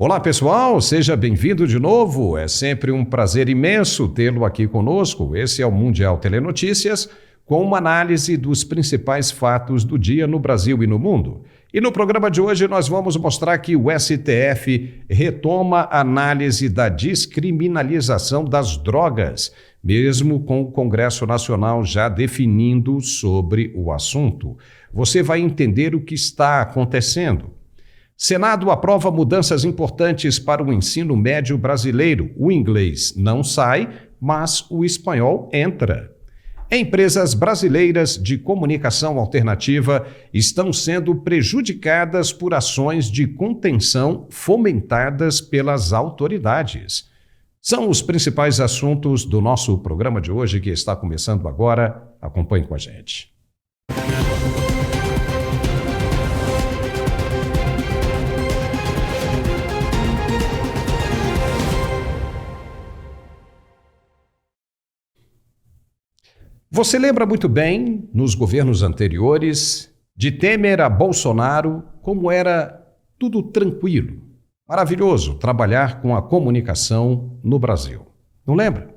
Olá pessoal, seja bem-vindo de novo. É sempre um prazer imenso tê-lo aqui conosco. Esse é o Mundial Telenotícias, com uma análise dos principais fatos do dia no Brasil e no mundo. E no programa de hoje nós vamos mostrar que o STF retoma a análise da descriminalização das drogas, mesmo com o Congresso Nacional já definindo sobre o assunto. Você vai entender o que está acontecendo. Senado aprova mudanças importantes para o ensino médio brasileiro. O inglês não sai, mas o espanhol entra. Empresas brasileiras de comunicação alternativa estão sendo prejudicadas por ações de contenção fomentadas pelas autoridades. São os principais assuntos do nosso programa de hoje, que está começando agora. Acompanhe com a gente. Você lembra muito bem, nos governos anteriores, de Temer a Bolsonaro, como era tudo tranquilo, maravilhoso trabalhar com a comunicação no Brasil. Não lembra?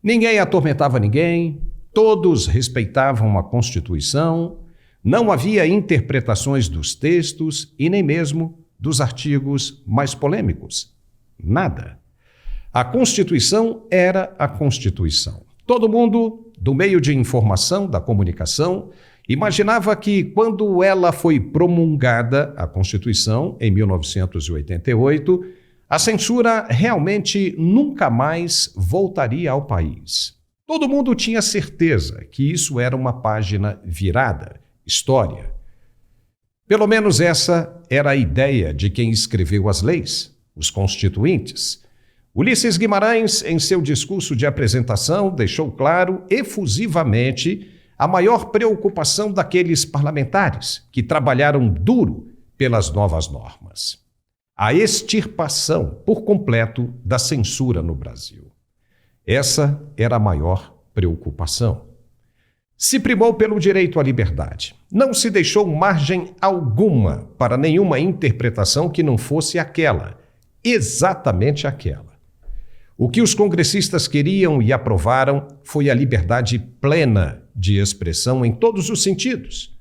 Ninguém atormentava ninguém, todos respeitavam a Constituição, não havia interpretações dos textos e nem mesmo dos artigos mais polêmicos. Nada. A Constituição era a Constituição. Todo mundo, do meio de informação, da comunicação, imaginava que quando ela foi promulgada, a Constituição, em 1988, a censura realmente nunca mais voltaria ao país. Todo mundo tinha certeza que isso era uma página virada, história. Pelo menos essa era a ideia de quem escreveu as leis, os constituintes. Ulisses Guimarães, em seu discurso de apresentação, deixou claro efusivamente a maior preocupação daqueles parlamentares que trabalharam duro pelas novas normas: a extirpação por completo da censura no Brasil. Essa era a maior preocupação. Se primou pelo direito à liberdade. Não se deixou margem alguma para nenhuma interpretação que não fosse aquela, exatamente aquela. O que os congressistas queriam e aprovaram foi a liberdade plena de expressão em todos os sentidos,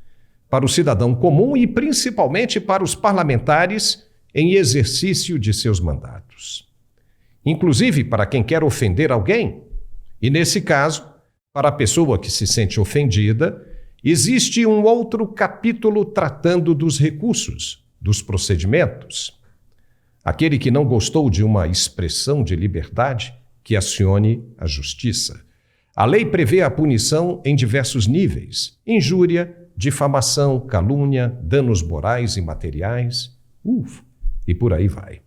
para o cidadão comum e principalmente para os parlamentares em exercício de seus mandatos. Inclusive para quem quer ofender alguém, e nesse caso, para a pessoa que se sente ofendida, existe um outro capítulo tratando dos recursos, dos procedimentos. Aquele que não gostou de uma expressão de liberdade, que acione a justiça. A lei prevê a punição em diversos níveis: injúria, difamação, calúnia, danos morais e materiais, e por aí vai.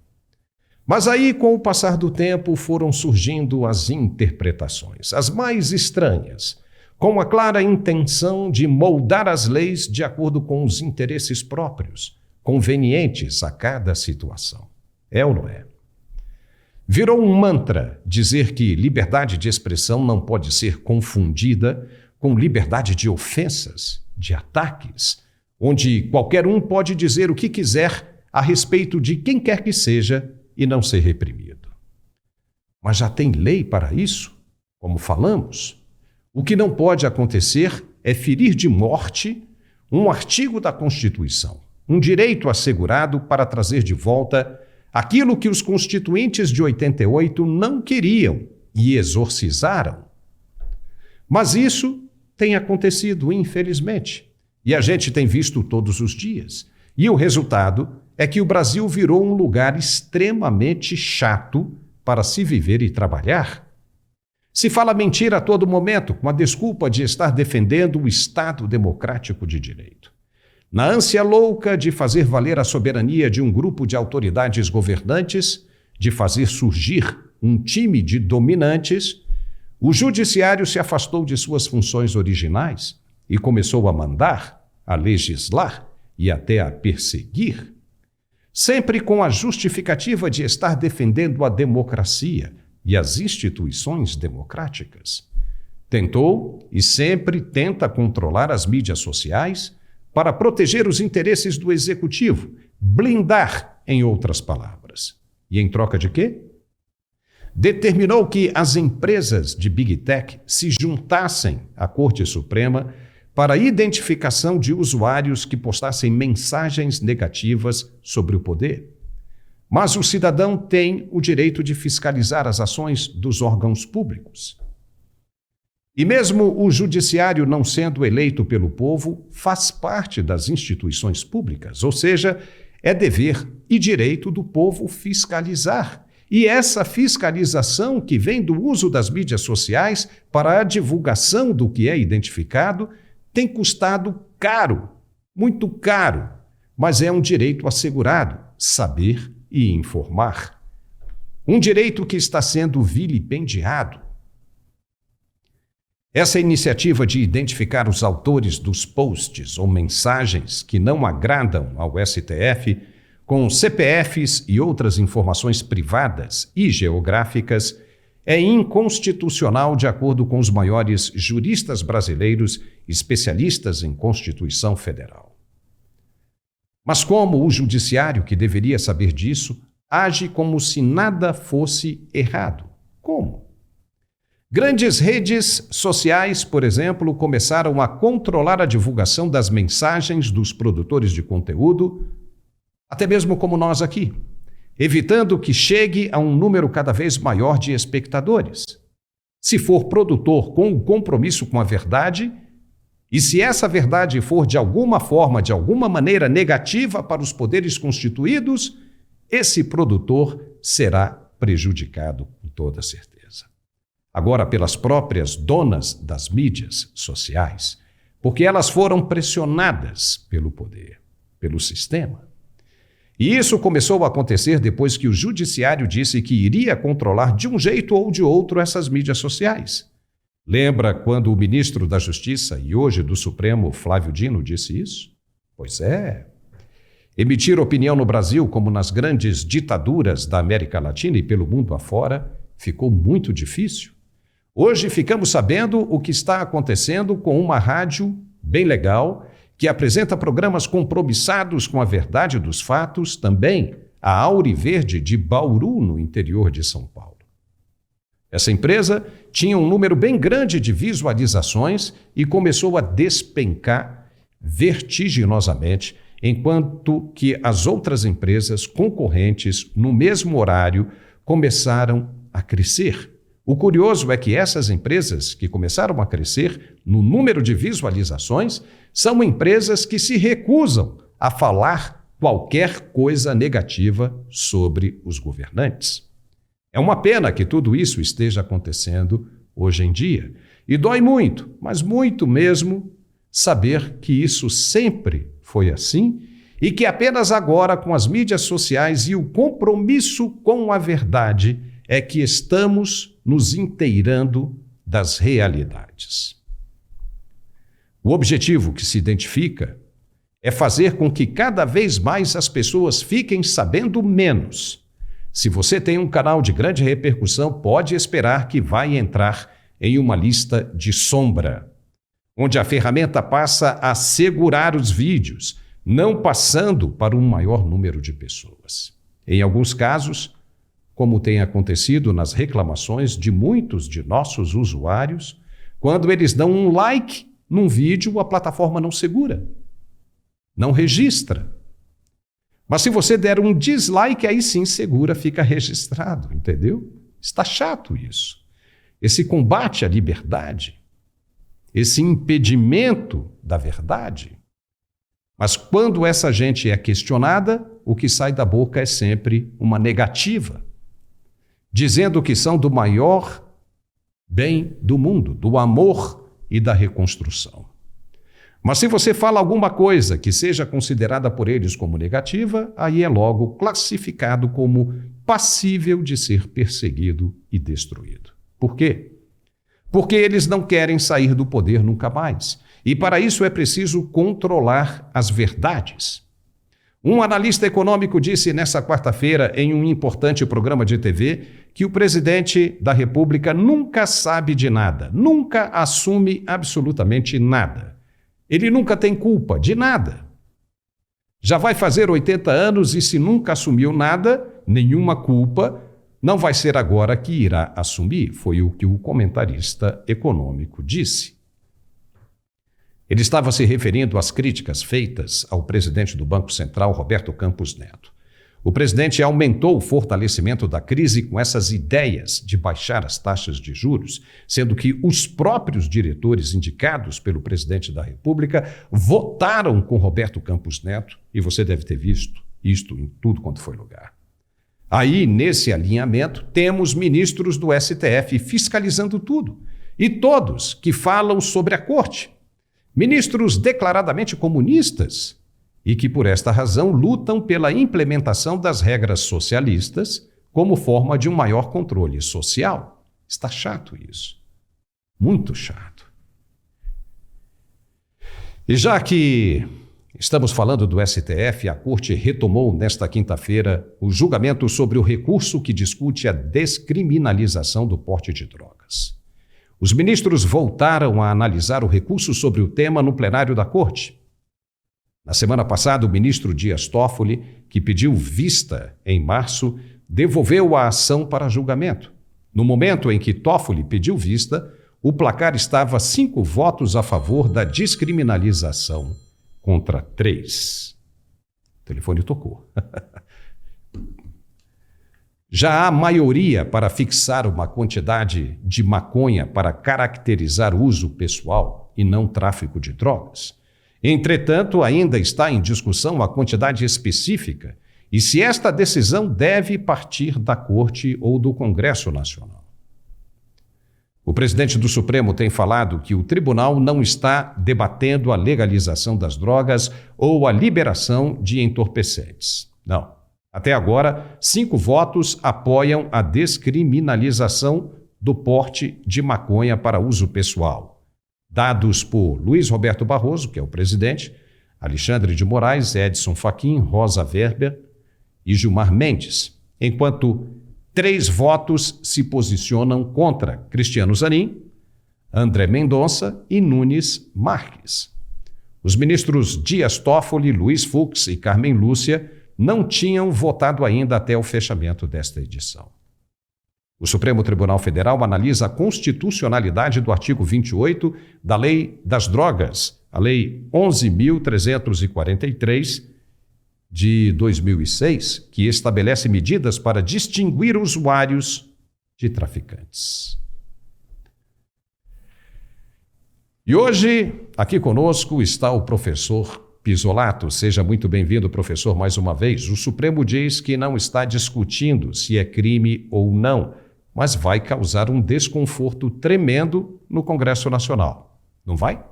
Mas aí, com o passar do tempo, foram surgindo as interpretações, as mais estranhas, com a clara intenção de moldar as leis de acordo com os interesses próprios, convenientes a cada situação. É ou não é? Virou um mantra dizer que liberdade de expressão não pode ser confundida com liberdade de ofensas, de ataques, onde qualquer um pode dizer o que quiser a respeito de quem quer que seja e não ser reprimido. Mas já tem lei para isso, como falamos. O que não pode acontecer é ferir de morte um artigo da Constituição, um direito assegurado para trazer de volta aquilo que os constituintes de 88 não queriam e exorcizaram. Mas isso tem acontecido, infelizmente, e a gente tem visto todos os dias. E o resultado é que o Brasil virou um lugar extremamente chato para se viver e trabalhar. Se fala mentira a todo momento, com a desculpa de estar defendendo o Estado democrático de direito. Na ânsia louca de fazer valer a soberania de um grupo de autoridades governantes, de fazer surgir um time de dominantes, o judiciário se afastou de suas funções originais e começou a mandar, a legislar e até a perseguir, sempre com a justificativa de estar defendendo a democracia e as instituições democráticas. Tentou e sempre tenta controlar as mídias sociais para proteger os interesses do executivo, blindar em outras palavras. E em troca de quê? Determinou que as empresas de Big Tech se juntassem à Corte Suprema para a identificação de usuários que postassem mensagens negativas sobre o poder. Mas o cidadão tem o direito de fiscalizar as ações dos órgãos públicos. E mesmo o judiciário não sendo eleito pelo povo, faz parte das instituições públicas, ou seja, é dever e direito do povo fiscalizar. E essa fiscalização que vem do uso das mídias sociais para a divulgação do que é identificado tem custado caro, muito caro, mas é um direito assegurado, saber e informar. Um direito que está sendo vilipendiado. Essa iniciativa de identificar os autores dos posts ou mensagens que não agradam ao STF, com CPFs e outras informações privadas e geográficas, é inconstitucional de acordo com os maiores juristas brasileiros especialistas em Constituição Federal. Mas como o judiciário, que deveria saber disso, age como se nada fosse errado? Como? Grandes redes sociais, por exemplo, começaram a controlar a divulgação das mensagens dos produtores de conteúdo, até mesmo como nós aqui, evitando que chegue a um número cada vez maior de espectadores. Se for produtor com o compromisso com a verdade, e se essa verdade for de alguma forma, de alguma maneira negativa para os poderes constituídos, esse produtor será prejudicado com toda certeza. Agora, pelas próprias donas das mídias sociais, porque elas foram pressionadas pelo poder, pelo sistema. E isso começou a acontecer depois que o judiciário disse que iria controlar de um jeito ou de outro essas mídias sociais. Lembra quando o ministro da Justiça e hoje do Supremo, Flávio Dino, disse isso? Pois é. Emitir opinião no Brasil, como nas grandes ditaduras da América Latina e pelo mundo afora, ficou muito difícil. Hoje ficamos sabendo o que está acontecendo com uma rádio bem legal, que apresenta programas compromissados com a verdade dos fatos, também a Auriverde de Bauru, no interior de São Paulo. Essa empresa tinha um número bem grande de visualizações e começou a despencar vertiginosamente, enquanto que as outras empresas concorrentes, no mesmo horário, começaram a crescer. O curioso é que essas empresas que começaram a crescer no número de visualizações são empresas que se recusam a falar qualquer coisa negativa sobre os governantes. É uma pena que tudo isso esteja acontecendo hoje em dia. E dói muito, mas muito mesmo, saber que isso sempre foi assim e que apenas agora, com as mídias sociais e o compromisso com a verdade, é que estamos nos inteirando das realidades. O objetivo que se identifica é fazer com que cada vez mais as pessoas fiquem sabendo menos. Se você tem um canal de grande repercussão, pode esperar que vai entrar em uma lista de sombra, onde a ferramenta passa a segurar os vídeos, não passando para um maior número de pessoas. Em alguns casos, como tem acontecido nas reclamações de muitos de nossos usuários, quando eles dão um like num vídeo, a plataforma não segura, não registra. Mas se você der um dislike, aí sim segura, fica registrado, entendeu? Está chato isso. Esse combate à liberdade, esse impedimento da verdade. Mas quando essa gente é questionada, o que sai da boca é sempre uma negativa, dizendo que são do maior bem do mundo, do amor e da reconstrução. Mas se você fala alguma coisa que seja considerada por eles como negativa, aí é logo classificado como passível de ser perseguido e destruído. Por quê? Porque eles não querem sair do poder nunca mais. E para isso é preciso controlar as verdades. Um analista econômico disse nessa quarta-feira, em um importante programa de TV, que o presidente da República nunca sabe de nada, nunca assume absolutamente nada. Ele nunca tem culpa de nada. Já vai fazer 80 anos e se nunca assumiu nada, nenhuma culpa, não vai ser agora que irá assumir, foi o que o comentarista econômico disse. Ele estava se referindo às críticas feitas ao presidente do Banco Central, Roberto Campos Neto. O presidente aumentou o fortalecimento da crise com essas ideias de baixar as taxas de juros, sendo que os próprios diretores indicados pelo presidente da República votaram com Roberto Campos Neto, e você deve ter visto isto em tudo quanto foi lugar. Aí, nesse alinhamento, temos ministros do STF fiscalizando tudo, e todos que falam sobre a corte. Ministros declaradamente comunistas e que, por esta razão, lutam pela implementação das regras socialistas como forma de um maior controle social. Está chato isso. Muito chato. E já que estamos falando do STF, a Corte retomou nesta quinta-feira o julgamento sobre o recurso que discute a descriminalização do porte de drogas. Os ministros voltaram a analisar o recurso sobre o tema no plenário da Corte. Na semana passada, o ministro Dias Toffoli, que pediu vista em março, devolveu a ação para julgamento. No momento em que Toffoli pediu vista, o placar estava 5 votos a favor da descriminalização contra 3. O telefone tocou. Já há maioria para fixar uma quantidade de maconha para caracterizar uso pessoal e não tráfico de drogas. Entretanto, ainda está em discussão a quantidade específica e se esta decisão deve partir da Corte ou do Congresso Nacional. O presidente do Supremo tem falado que o tribunal não está debatendo a legalização das drogas ou a liberação de entorpecentes. Não. Até agora, 5 votos apoiam a descriminalização do porte de maconha para uso pessoal. Dados por Luiz Roberto Barroso, que é o presidente, Alexandre de Moraes, Edson Fachin, Rosa Weber e Gilmar Mendes, enquanto 3 votos se posicionam contra Cristiano Zanin, André Mendonça e Nunes Marques. Os ministros Dias Toffoli, Luiz Fux e Carmen Lúcia não tinham votado ainda até o fechamento desta edição. O Supremo Tribunal Federal analisa a constitucionalidade do artigo 28 da Lei das Drogas, a Lei 11.343, de 2006, que estabelece medidas para distinguir usuários de traficantes. E hoje, aqui conosco, está o professor Pisolato. Seja muito bem-vindo, professor, mais uma vez. O Supremo diz que não está discutindo se é crime ou não, mas vai causar um desconforto tremendo no Congresso Nacional. Não vai?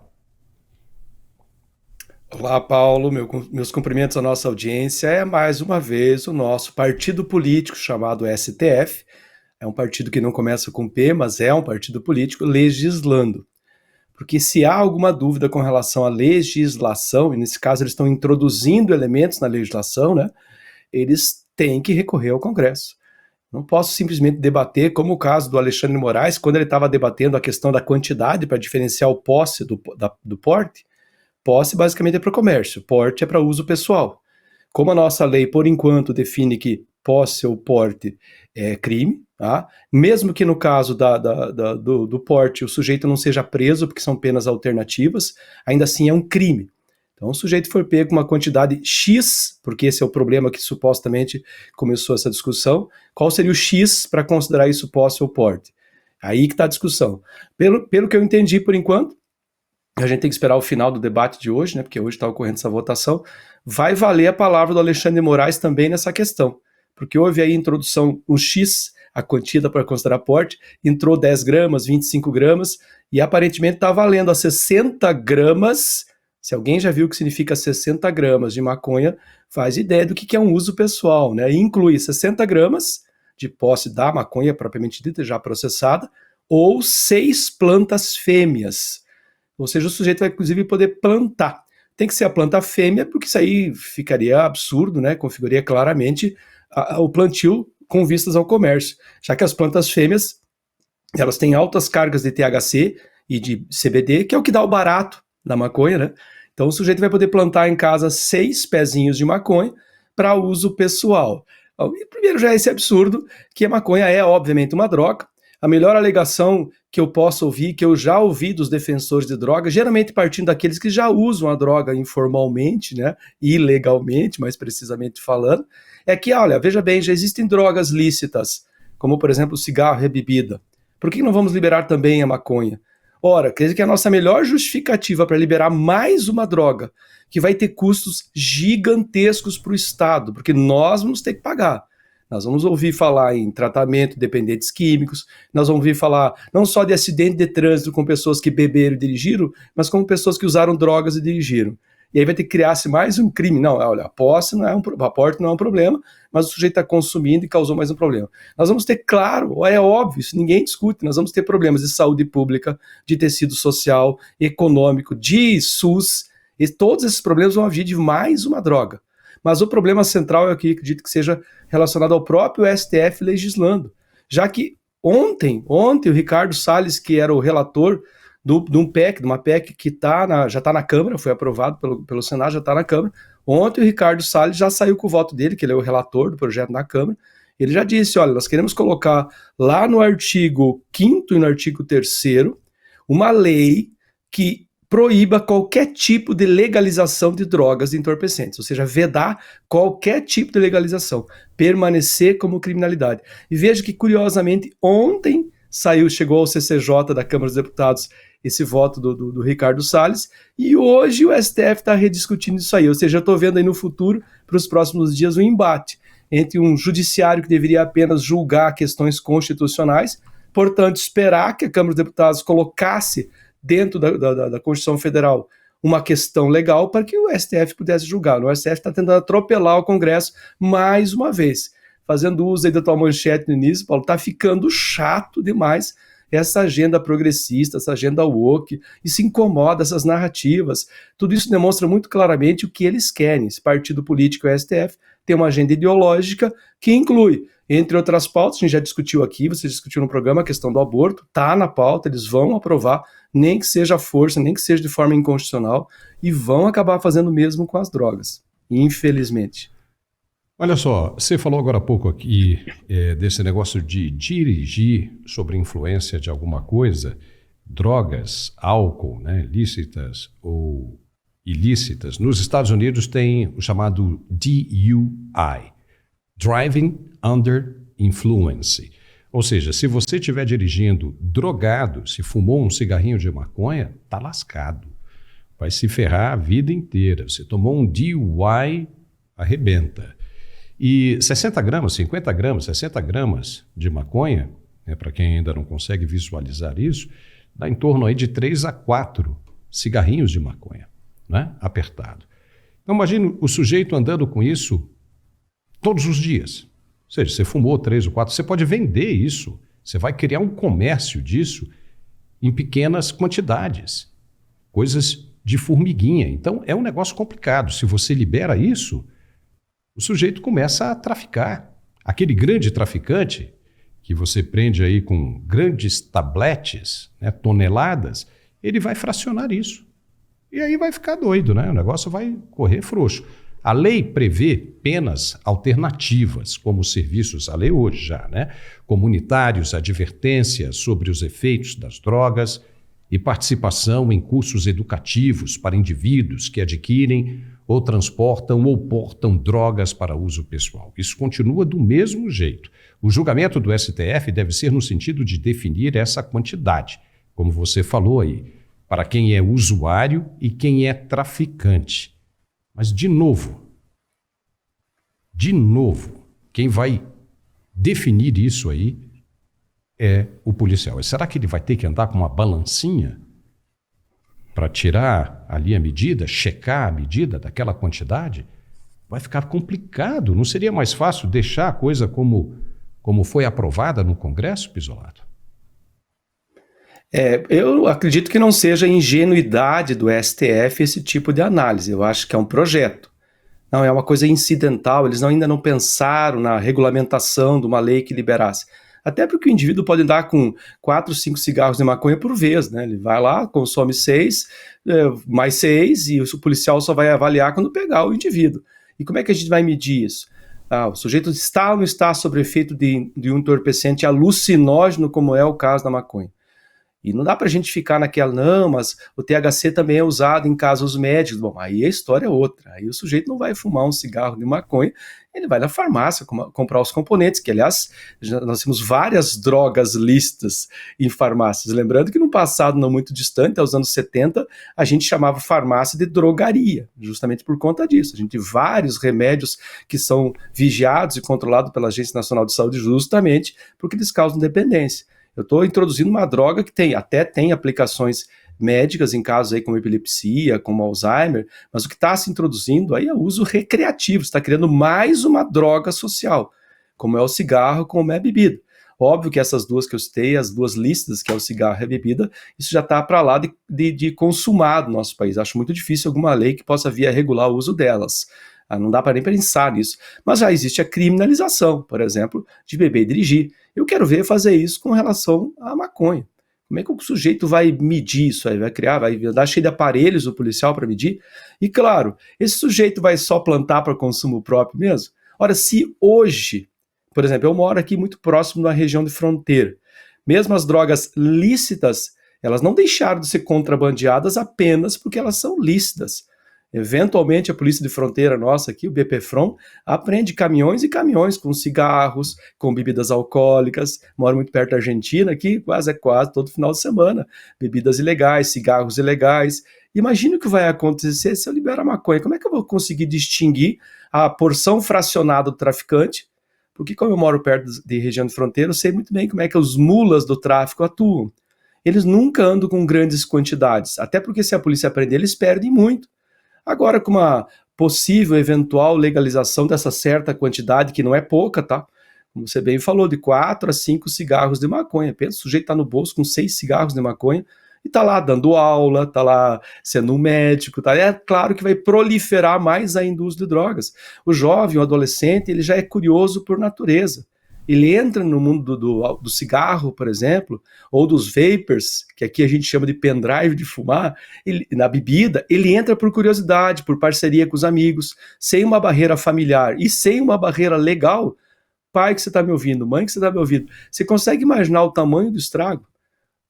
Olá, Paulo. Meus cumprimentos à nossa audiência. É mais uma vez o nosso partido político chamado STF. É um partido que não começa com P, mas é um partido político legislando. Porque se há alguma dúvida com relação à legislação, e nesse caso eles estão introduzindo elementos na legislação, né, eles têm que recorrer ao Congresso. Não posso simplesmente debater, como o caso do Alexandre de Moraes, quando ele estava debatendo a questão da quantidade para diferenciar o posse do porte. Posse basicamente é para o comércio, porte é para uso pessoal. Como a nossa lei, por enquanto, define que posse ou porte é crime, tá? Mesmo que no caso do porte o sujeito não seja preso, porque são penas alternativas, ainda assim é um crime. Então, o sujeito for pego com uma quantidade X, porque esse é o problema que supostamente começou essa discussão, qual seria o X para considerar isso posse ou porte? Aí que está a discussão. Pelo que eu entendi por enquanto, a gente tem que esperar o final do debate de hoje, né, porque hoje está ocorrendo essa votação, vai valer a palavra do Alexandre de Moraes também nessa questão, porque houve aí a introdução, um X, a quantidade para considerar porte, entrou 10 gramas, 25 gramas, e aparentemente está valendo a 60 gramas. Se alguém já viu o que significa 60 gramas de maconha, faz ideia do que é um uso pessoal, né? Inclui 60 gramas de posse da maconha propriamente dita, já processada, ou 6 plantas fêmeas. Ou seja, o sujeito vai, inclusive, poder plantar. Tem que ser a planta fêmea, porque isso aí ficaria absurdo, né? Configuraria claramente o plantio com vistas ao comércio, já que as plantas fêmeas, elas têm altas cargas de THC e de CBD, que é o que dá o barato da maconha, né? Então o sujeito vai poder plantar em casa 6 pezinhos de maconha para uso pessoal. E primeiro já é esse absurdo que a maconha é obviamente uma droga. A melhor alegação que eu posso ouvir, que eu já ouvi dos defensores de droga, geralmente partindo daqueles que já usam a droga informalmente, né, ilegalmente, mais precisamente falando, é que, olha, veja bem, já existem drogas lícitas, como por exemplo o cigarro e a bebida. Por que não vamos liberar também a maconha? Ora, quer dizer que a nossa melhor justificativa para liberar mais uma droga, que vai ter custos gigantescos para o Estado, porque nós vamos ter que pagar. Nós vamos ouvir falar em tratamento de dependentes químicos, nós vamos ouvir falar não só de acidente de trânsito com pessoas que beberam e dirigiram, mas com pessoas que usaram drogas e dirigiram. E aí vai ter que criar-se mais um crime. Não, olha, a posse não é a porte não é um problema, mas o sujeito está consumindo e causou mais um problema. Nós vamos ter, claro, é óbvio, isso ninguém discute, nós vamos ter problemas de saúde pública, de tecido social, econômico, de SUS, e todos esses problemas vão vir de mais uma droga. Mas o problema central, eu acredito que seja relacionado ao próprio STF legislando, já que ontem o Ricardo Salles, que era o relator de uma PEC que já está na Câmara, foi aprovado pelo Senado, já está na Câmara. Ontem o Ricardo Salles já saiu com o voto dele, que ele é o relator do projeto na Câmara. Ele já disse, olha, nós queremos colocar lá no artigo 5º e no artigo 3º uma lei que proíba qualquer tipo de legalização de drogas e entorpecentes, ou seja, vedar qualquer tipo de legalização, permanecer como criminalidade. E veja que, curiosamente, ontem chegou ao CCJ da Câmara dos Deputados esse voto do Ricardo Salles, e hoje o STF está rediscutindo isso aí, ou seja, eu estou vendo aí no futuro, para os próximos dias, um embate entre um judiciário que deveria apenas julgar questões constitucionais, portanto, esperar que a Câmara dos Deputados colocasse dentro da Constituição Federal uma questão legal para que o STF pudesse julgar. O STF está tentando atropelar o Congresso mais uma vez, fazendo uso aí da tua manchete no início, Paulo, está ficando chato demais essa agenda progressista, essa agenda woke, e se incomoda essas narrativas. Tudo isso demonstra muito claramente o que eles querem. Esse partido político, o STF, tem uma agenda ideológica que inclui, entre outras pautas, a gente já discutiu aqui, você discutiu no programa a questão do aborto, está na pauta, eles vão aprovar, nem que seja à força, nem que seja de forma inconstitucional, e vão acabar fazendo o mesmo com as drogas, infelizmente. Olha só, você falou agora há pouco aqui desse negócio de dirigir sob influência de alguma coisa, drogas, álcool, né, lícitas ou ilícitas. Nos Estados Unidos tem o chamado DUI, Driving Under Influence. Ou seja, se você estiver dirigindo drogado, se fumou um cigarrinho de maconha, tá lascado. Vai se ferrar a vida inteira. Você tomou um DUI, arrebenta. E 60 gramas, 50 gramas, 60 gramas de maconha, né, para quem ainda não consegue visualizar isso, dá em torno aí de 3 a 4 cigarrinhos de maconha, né, apertado. Então imagine o sujeito andando com isso todos os dias. Ou seja, você fumou 3 ou 4, você pode vender isso, você vai criar um comércio disso em pequenas quantidades, coisas de formiguinha. Então é um negócio complicado. Se você libera isso, o sujeito começa a traficar. Aquele grande traficante que você prende aí com grandes tabletes, né, toneladas, ele vai fracionar isso. E aí vai ficar doido, né? O negócio vai correr frouxo. A lei prevê penas alternativas, como serviços, a lei hoje já, né? Comunitários, advertências sobre os efeitos das drogas e participação em cursos educativos para indivíduos que adquirem ou transportam ou portam drogas para uso pessoal. Isso continua do mesmo jeito. O julgamento do STF deve ser no sentido de definir essa quantidade, como você falou aí, para quem é usuário e quem é traficante. Mas, de novo, quem vai definir isso aí é o policial. E será que ele vai ter que andar com uma balancinha para tirar ali a medida, checar a medida daquela quantidade? Vai ficar complicado. Não seria mais fácil deixar a coisa como foi aprovada no Congresso, Pisolato? Eu acredito que não seja ingenuidade do STF esse tipo de análise. Eu acho que é um projeto. Não é uma coisa incidental, eles ainda não pensaram na regulamentação de uma lei que liberasse. Até porque o indivíduo pode andar com 4, 5 cigarros de maconha por vez, né? Ele vai lá, consome 6, mais 6, e o policial só vai avaliar quando pegar o indivíduo. E como é que a gente vai medir isso? O sujeito está ou não está sob efeito de um entorpecente alucinógeno, como é o caso da maconha. E não dá pra gente ficar naquela, não, mas o THC também é usado em casos médicos. Bom, aí a história é outra. Aí o sujeito não vai fumar um cigarro de maconha, ele vai na farmácia comprar os componentes, que aliás, nós temos várias drogas lícitas em farmácias. Lembrando que no passado não muito distante, aos anos 70, a gente chamava farmácia de drogaria, justamente por conta disso. A gente tem vários remédios que são vigiados e controlados pela Agência Nacional de Saúde justamente porque eles causam dependência. Eu estou introduzindo uma droga que até tem aplicações médicas em casos aí como epilepsia, como Alzheimer, mas o que está se introduzindo aí é o uso recreativo, está criando mais uma droga social, como é o cigarro, como é a bebida. Óbvio que essas duas que eu citei, as duas lícitas, que é o cigarro e a bebida, isso já está para lá de consumado no nosso país. Acho muito difícil alguma lei que possa vir a regular o uso delas. Não dá para nem pensar nisso. Mas já existe a criminalização, por exemplo, de beber e dirigir. Eu quero ver fazer isso com relação à maconha. Como é que o sujeito vai medir isso aí? Vai dar cheio de aparelhos o policial para medir? E claro, esse sujeito vai só plantar para consumo próprio mesmo? Ora, se hoje, por exemplo, eu moro aqui muito próximo da região de fronteira, mesmo as drogas lícitas, elas não deixaram de ser contrabandeadas apenas porque elas são lícitas. Eventualmente, a Polícia de Fronteira nossa aqui, o BPFROM, apreende caminhões e caminhões com cigarros, com bebidas alcoólicas. Moro muito perto da Argentina, aqui quase todo final de semana. Bebidas ilegais, cigarros ilegais. Imagina o que vai acontecer se eu liberar maconha. Como é que eu vou conseguir distinguir a porção fracionada do traficante? Porque como eu moro perto de região de fronteira, eu sei muito bem como é que os mulas do tráfico atuam. Eles nunca andam com grandes quantidades, até porque se a polícia prender, eles perdem muito. Agora, com uma possível, eventual legalização dessa certa quantidade, que não é pouca, tá? Como você bem falou, de 4 a 5 cigarros de maconha. Pensa, o sujeito está no bolso com 6 cigarros de maconha e está lá dando aula, está lá sendo um médico, tá? É claro que vai proliferar mais a indústria de drogas. O jovem, o adolescente, ele já é curioso por natureza. Ele entra no mundo do cigarro, por exemplo, ou dos vapers, que aqui a gente chama de pendrive de fumar, na bebida, ele entra por curiosidade, por parceria com os amigos, sem uma barreira familiar e sem uma barreira legal. Pai que você está me ouvindo, mãe que você está me ouvindo, você consegue imaginar o tamanho do estrago?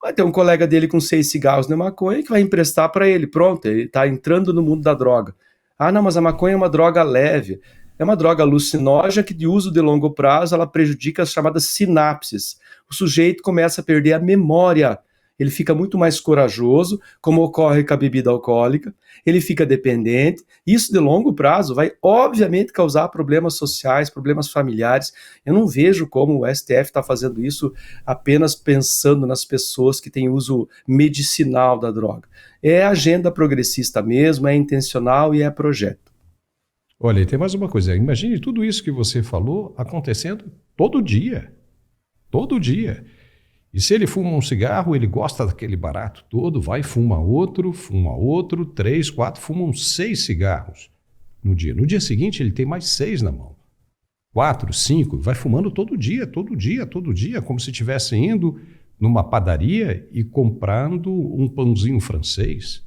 Vai ter um colega dele com 6 cigarros de maconha que vai emprestar para ele, pronto, ele está entrando no mundo da droga. Ah, não, mas a maconha é uma droga leve. É uma droga alucinógena que, de uso de longo prazo, ela prejudica as chamadas sinapses. O sujeito começa a perder a memória. Ele fica muito mais corajoso, como ocorre com a bebida alcoólica. Ele fica dependente. Isso, de longo prazo, vai, obviamente, causar problemas sociais, problemas familiares. Eu não vejo como o STF está fazendo isso apenas pensando nas pessoas que têm uso medicinal da droga. É agenda progressista mesmo, é intencional e é projeto. Olha, e tem mais uma coisa. Imagine tudo isso que você falou acontecendo todo dia. Todo dia. E se ele fuma um cigarro, ele gosta daquele barato todo, vai, fuma outro, 3, 4, fumam 6 cigarros no dia. No dia seguinte, ele tem mais 6 na mão. 4, 5, vai fumando todo dia, como se estivesse indo numa padaria e comprando um pãozinho francês,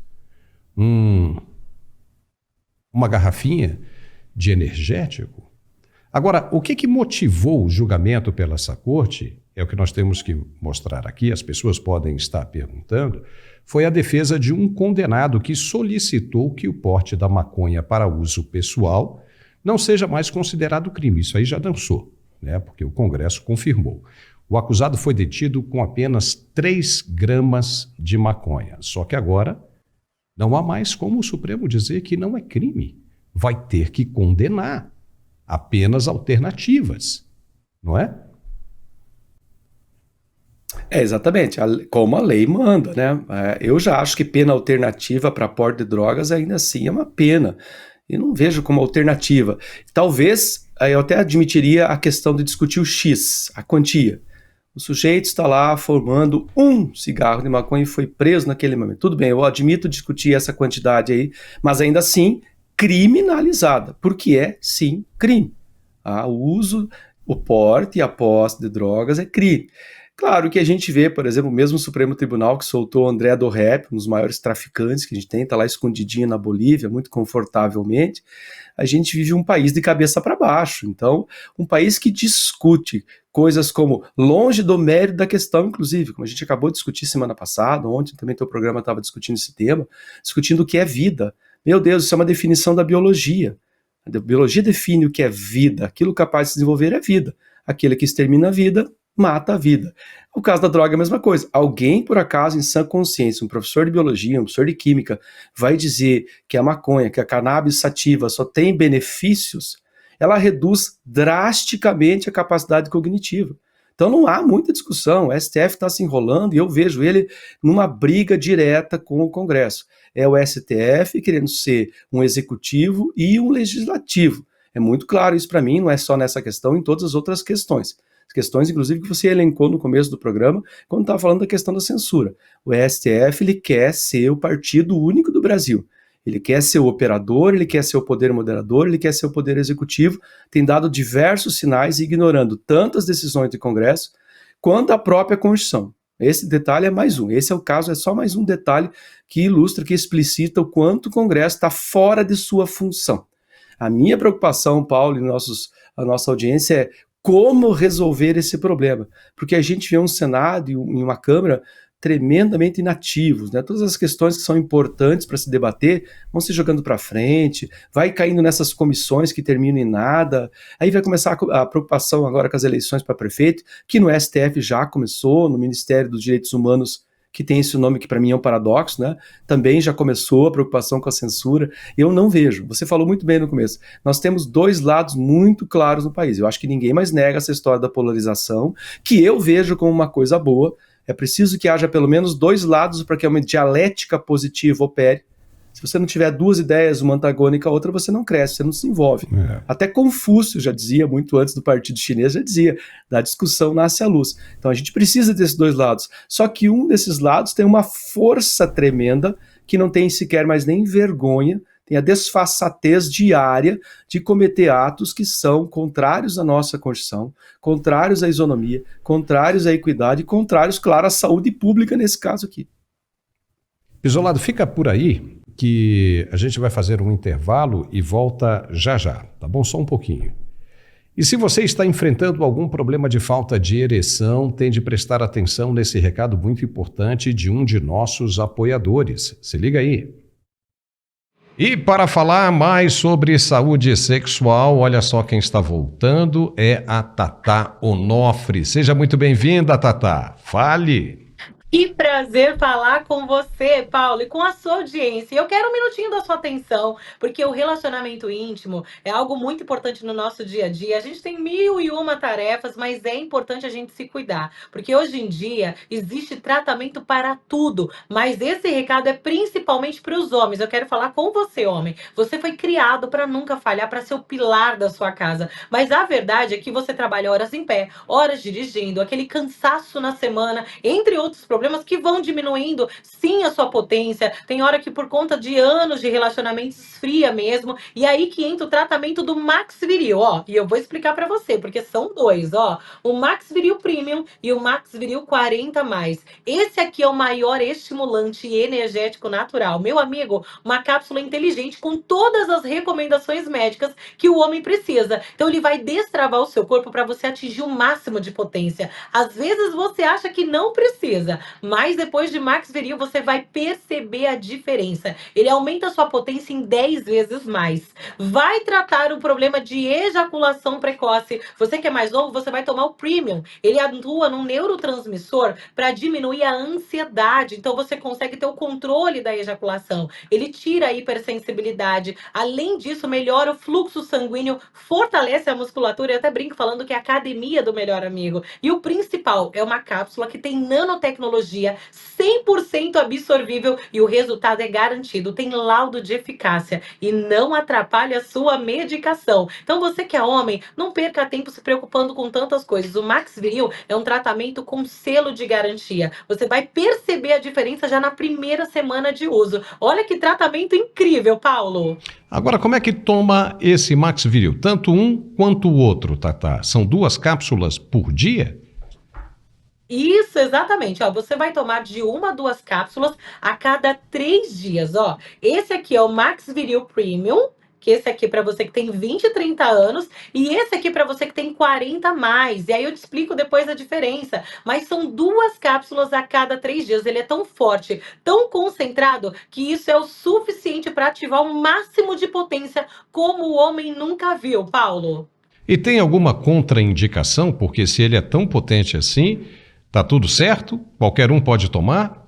uma garrafinha de energético. Agora, o que motivou o julgamento pela essa corte, é o que nós temos que mostrar aqui, as pessoas podem estar perguntando, foi a defesa de um condenado que solicitou que o porte da maconha para uso pessoal não seja mais considerado crime. Isso aí já dançou, né? Porque o Congresso confirmou. O acusado foi detido com apenas 3 gramas de maconha. Só que agora não há mais como o Supremo dizer que não é crime. Vai ter que condenar apenas alternativas, não é? Exatamente, como a lei manda, né? Eu já acho que pena alternativa para porte de drogas ainda assim é uma pena. E não vejo como alternativa. Talvez eu até admitiria a questão de discutir o X, a quantia. O sujeito está lá formando 1 cigarro de maconha e foi preso naquele momento. Tudo bem, eu admito discutir essa quantidade aí, mas ainda assim criminalizada, porque é, sim, crime. O uso O porte e a posse de drogas é crime. Claro que a gente vê, por exemplo, o mesmo Supremo Tribunal que soltou André do Rep, um dos maiores traficantes que a gente tem, está lá escondidinho na Bolívia, muito confortavelmente. A gente vive um país de cabeça para baixo. Então, um país que discute coisas como longe do mérito da questão, inclusive, como a gente acabou de discutir semana passada, ontem também teu programa estava discutindo esse tema, discutindo o que é vida. Meu Deus, isso é uma definição da biologia. A biologia define o que é vida. Aquilo capaz de se desenvolver é vida. Aquele que extermina a vida, mata a vida. O caso da droga é a mesma coisa. Alguém, por acaso, em sã consciência, um professor de biologia, um professor de química, vai dizer que a maconha, que a cannabis sativa só tem benefícios, ela reduz drasticamente a capacidade cognitiva. Então não há muita discussão. O STF está se enrolando e eu vejo ele numa briga direta com o Congresso. É o STF querendo ser um executivo e um legislativo. É muito claro isso para mim, não é só nessa questão, em todas as outras questões. As questões, inclusive, que você elencou no começo do programa, quando estava falando da questão da censura. O STF ele quer ser o partido único do Brasil. Ele quer ser o operador, ele quer ser o poder moderador, ele quer ser o poder executivo, tem dado diversos sinais ignorando tanto as decisões do Congresso quanto a própria Constituição. Esse detalhe é mais um. Esse é o caso, é só mais um detalhe que ilustra, que explicita o quanto o Congresso está fora de sua função. A minha preocupação, Paulo, e a nossa audiência é como resolver esse problema. Porque a gente vê um Senado e uma Câmara tremendamente inativos, né? Todas as questões que são importantes para se debater vão se jogando para frente, vai caindo nessas comissões que terminam em nada, aí vai começar a preocupação agora com as eleições para prefeito, que no STF já começou, no Ministério dos Direitos Humanos, que tem esse nome que para mim é um paradoxo, né? Também já começou a preocupação com a censura. Eu não vejo. Você falou muito bem no começo. Nós temos dois lados muito claros no país. Eu acho que ninguém mais nega essa história da polarização, que eu vejo como uma coisa boa. É preciso que haja pelo menos dois lados para que uma dialética positiva opere. Se você não tiver duas ideias, uma antagônica à outra, você não cresce, você não se envolve. Até Confúcio já dizia, muito antes do Partido Chinês, já dizia, da discussão nasce a luz. Então a gente precisa desses dois lados. Só que um desses lados tem uma força tremenda que não tem sequer mais nem vergonha, tem a desfaçatez diária de cometer atos que são contrários à nossa Constituição, contrários à isonomia, contrários à equidade, contrários, claro, à saúde pública nesse caso aqui. Isolado, fica por aí que a gente vai fazer um intervalo e volta já já, tá bom? Só um pouquinho. E se você está enfrentando algum problema de falta de ereção, tem de prestar atenção nesse recado muito importante de um de nossos apoiadores. Se liga aí. E para falar mais sobre saúde sexual, olha só quem está voltando, é a Tatá Onofre. Seja muito bem-vinda, Tatá. Fale! Que prazer falar com você, Paulo, e com a sua audiência. Eu quero um minutinho da sua atenção, porque o relacionamento íntimo é algo muito importante no nosso dia a dia. A gente tem 1001 tarefas, mas é importante a gente se cuidar, porque hoje em dia existe tratamento para tudo, mas esse recado é principalmente para os homens. Eu quero falar com você, homem. Você foi criado para nunca falhar, para ser o pilar da sua casa, mas a verdade é que você trabalha horas em pé, horas dirigindo, aquele cansaço na semana, entre outros problemas que vão diminuindo, sim, a sua potência. Tem hora que por conta de anos de relacionamento esfria mesmo, e aí que entra o tratamento do Max Viril, ó, e eu vou explicar pra você, porque são dois, ó, o Max Viril Premium e o Max Viril 40+. Esse aqui é o maior estimulante energético natural, meu amigo, uma cápsula inteligente com todas as recomendações médicas que o homem precisa. Então ele vai destravar o seu corpo para você atingir o máximo de potência. Às vezes você acha que não precisa, mas depois de Max Viril você vai perceber a diferença. Ele aumenta a sua potência em 10 vezes mais. Vai tratar o problema de ejaculação precoce. Você que é mais novo, você vai tomar o Premium. Ele atua num neurotransmissor para diminuir a ansiedade. Então você consegue ter o controle da ejaculação. Ele tira a hipersensibilidade. Além disso, melhora o fluxo sanguíneo, fortalece a musculatura. Eu até brinco falando que é a academia do melhor amigo. E o principal, é uma cápsula que tem nanotecnologia tecnologia, 100% absorvível e o resultado é garantido. Tem laudo de eficácia e não atrapalha a sua medicação. Então você que é homem, não perca tempo se preocupando com tantas coisas. O Max Viril é um tratamento com selo de garantia. Você vai perceber a diferença já na primeira semana de uso. Olha que tratamento incrível, Paulo! Agora, como é que toma esse Max Viril? Tanto um quanto o outro, Tatá? São 2 cápsulas por dia? Isso, exatamente. Ó, você vai tomar de 1 a 2 cápsulas a cada 3 dias. Ó, esse aqui é o Max Viril Premium, que esse aqui para você que tem 20 e 30 anos, e esse aqui para você que tem 40 a mais. E aí eu te explico depois a diferença. Mas são 2 cápsulas a cada 3 dias. Ele é tão forte, tão concentrado, que isso é o suficiente para ativar o máximo de potência como o homem nunca viu, Paulo. E tem alguma contraindicação? Porque se ele é tão potente assim, tá tudo certo? Qualquer um pode tomar?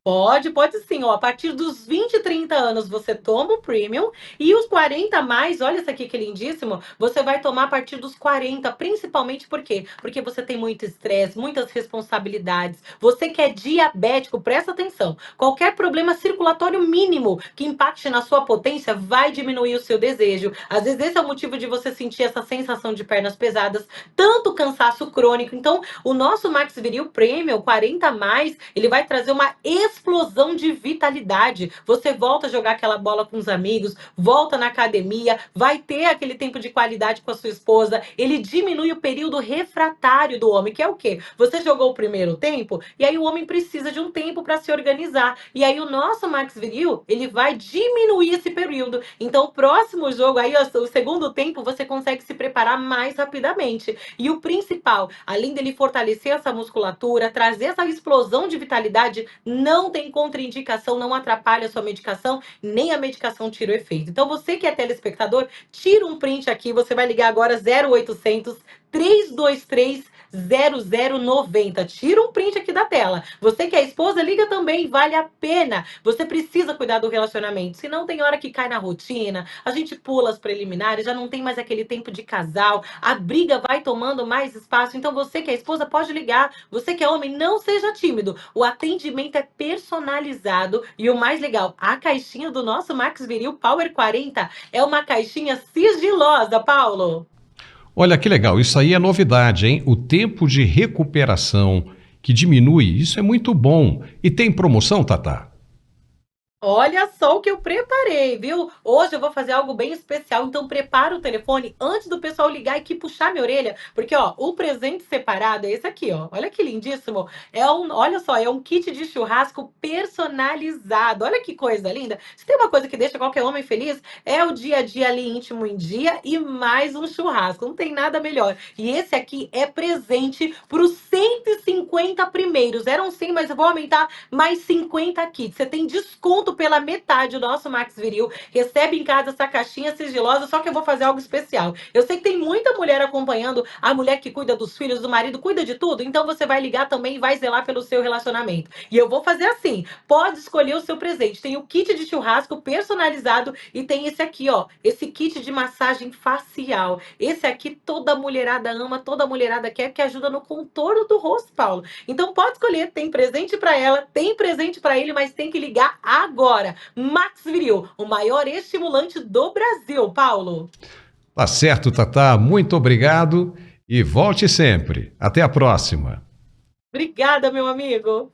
Pode sim. Ó, a partir dos 20 e 30 anos você toma o Premium e os 40 a mais, olha isso aqui que lindíssimo, você vai tomar a partir dos 40, principalmente por quê? Porque você tem muito estresse, muitas responsabilidades. Você que é diabético, presta atenção. Qualquer problema circulatório mínimo que impacte na sua potência vai diminuir o seu desejo. Às vezes esse é o motivo de você sentir essa sensação de pernas pesadas, tanto cansaço crônico. Então, o nosso Max Viril Premium 40 a mais, ele vai trazer uma explosão de vitalidade. Você volta a jogar aquela bola com os amigos, volta na academia, vai ter aquele tempo de qualidade com a sua esposa. Ele diminui o período refratário do homem, que é o quê? Você jogou o primeiro tempo e aí o homem precisa de um tempo para se organizar. E aí o nosso Max Viril, ele vai diminuir esse período. Então o próximo jogo, aí o segundo tempo, você consegue se preparar mais rapidamente. E o principal, além dele fortalecer essa musculatura, trazer essa explosão de vitalidade, não tem contraindicação, não atrapalha a sua medicação, nem a medicação tira o efeito. Então você que é telespectador, tira um print aqui, você vai ligar agora 0800 323 0090. Tira um print aqui da tela. Você que é esposa, liga também, vale a pena. Você precisa cuidar do relacionamento, senão tem hora que cai na rotina, a gente pula as preliminares, já não tem mais aquele tempo de casal, a briga vai tomando mais espaço. Então você que é esposa, pode ligar. Você que é homem, não seja tímido. O atendimento é personalizado e o mais legal, a caixinha do nosso Max Viril Power 40 é uma caixinha sigilosa, Paulo. Olha que legal, isso aí é novidade, hein? O tempo de recuperação que diminui, isso é muito bom. E tem promoção, Tatá? Olha só o que eu preparei, viu? Hoje eu vou fazer algo bem especial, então prepara o telefone antes do pessoal ligar aqui e puxar minha orelha, porque ó, o presente separado é esse aqui, ó. Olha que lindíssimo. Olha só, é um kit de churrasco personalizado. Olha que coisa linda. Se tem uma coisa que deixa qualquer homem feliz, é o dia a dia ali íntimo em dia e mais um churrasco. Não tem nada melhor. E esse aqui é presente para os 150 primeiros. Eram 100, mas eu vou aumentar mais 50 kits. Você tem desconto pela metade do nosso Max Viril, recebe em casa essa caixinha sigilosa, só que eu vou fazer algo especial. Eu sei que tem muita mulher acompanhando, a mulher que cuida dos filhos, do marido, cuida de tudo, então você vai ligar também e vai zelar pelo seu relacionamento. E eu vou fazer assim, pode escolher o seu presente. Tem o kit de churrasco personalizado e tem esse aqui, ó, esse kit de massagem facial. Esse aqui toda mulherada ama, toda mulherada quer, que ajuda no contorno do rosto, Paulo. Então pode escolher, tem presente para ela, tem presente para ele, mas tem que ligar agora. Max Viril, o maior estimulante do Brasil, Paulo. Tá certo, Tatá. Muito obrigado e volte sempre. Até a próxima. Obrigada, meu amigo.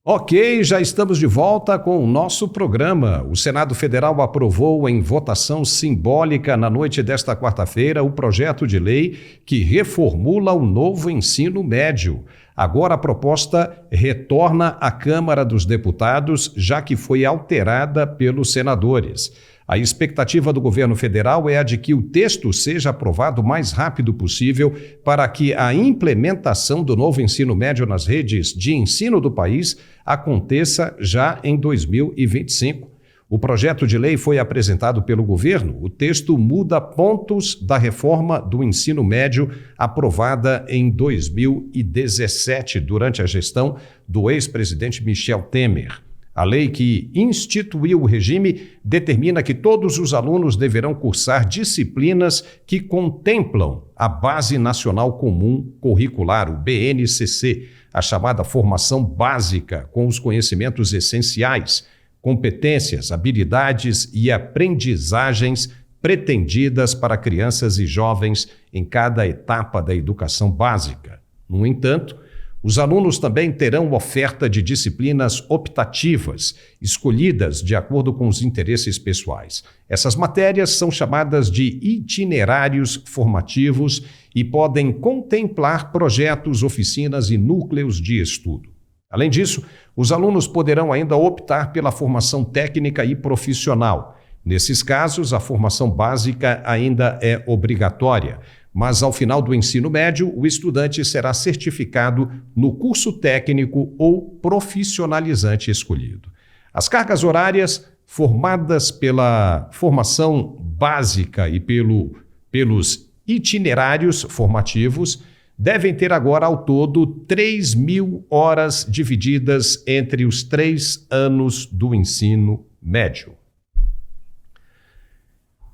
Ok, já estamos de volta com o nosso programa. O Senado Federal aprovou em votação simbólica na noite desta quarta-feira o projeto de lei que reformula o novo ensino médio. Agora a proposta retorna à Câmara dos Deputados, já que foi alterada pelos senadores. A expectativa do governo federal é a de que o texto seja aprovado o mais rápido possível para que a implementação do novo ensino médio nas redes de ensino do país aconteça já em 2025. O projeto de lei foi apresentado pelo governo. O texto muda pontos da reforma do ensino médio aprovada em 2017, durante a gestão do ex-presidente Michel Temer. A lei que instituiu o regime determina que todos os alunos deverão cursar disciplinas que contemplam a Base Nacional Comum Curricular, o BNCC, a chamada formação básica, com os conhecimentos essenciais, competências, habilidades e aprendizagens pretendidas para crianças e jovens em cada etapa da educação básica. No entanto, os alunos também terão oferta de disciplinas optativas, escolhidas de acordo com os interesses pessoais. Essas matérias são chamadas de itinerários formativos e podem contemplar projetos, oficinas e núcleos de estudo. Além disso, os alunos poderão ainda optar pela formação técnica e profissional. Nesses casos, a formação básica ainda é obrigatória, mas ao final do ensino médio, o estudante será certificado no curso técnico ou profissionalizante escolhido. As cargas horárias formadas pela formação básica e pelos itinerários formativos devem ter agora ao todo 3.000 horas divididas entre os 3 anos do ensino médio.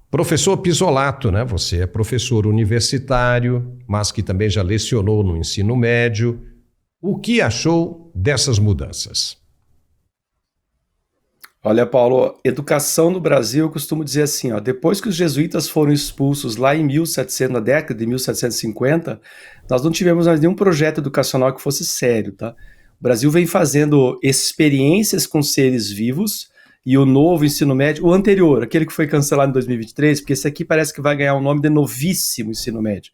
Professor Pisolato, né? Você é professor universitário, mas que também já lecionou no ensino médio. O que achou dessas mudanças? Olha, Paulo, educação no Brasil, eu costumo dizer assim, ó, depois que os jesuítas foram expulsos lá em 1700, na década de 1750, nós não tivemos mais nenhum projeto educacional que fosse sério, tá? O Brasil vem fazendo experiências com seres vivos, e o novo ensino médio, o anterior, aquele que foi cancelado em 2023, porque esse aqui parece que vai ganhar o nome de novíssimo ensino médio.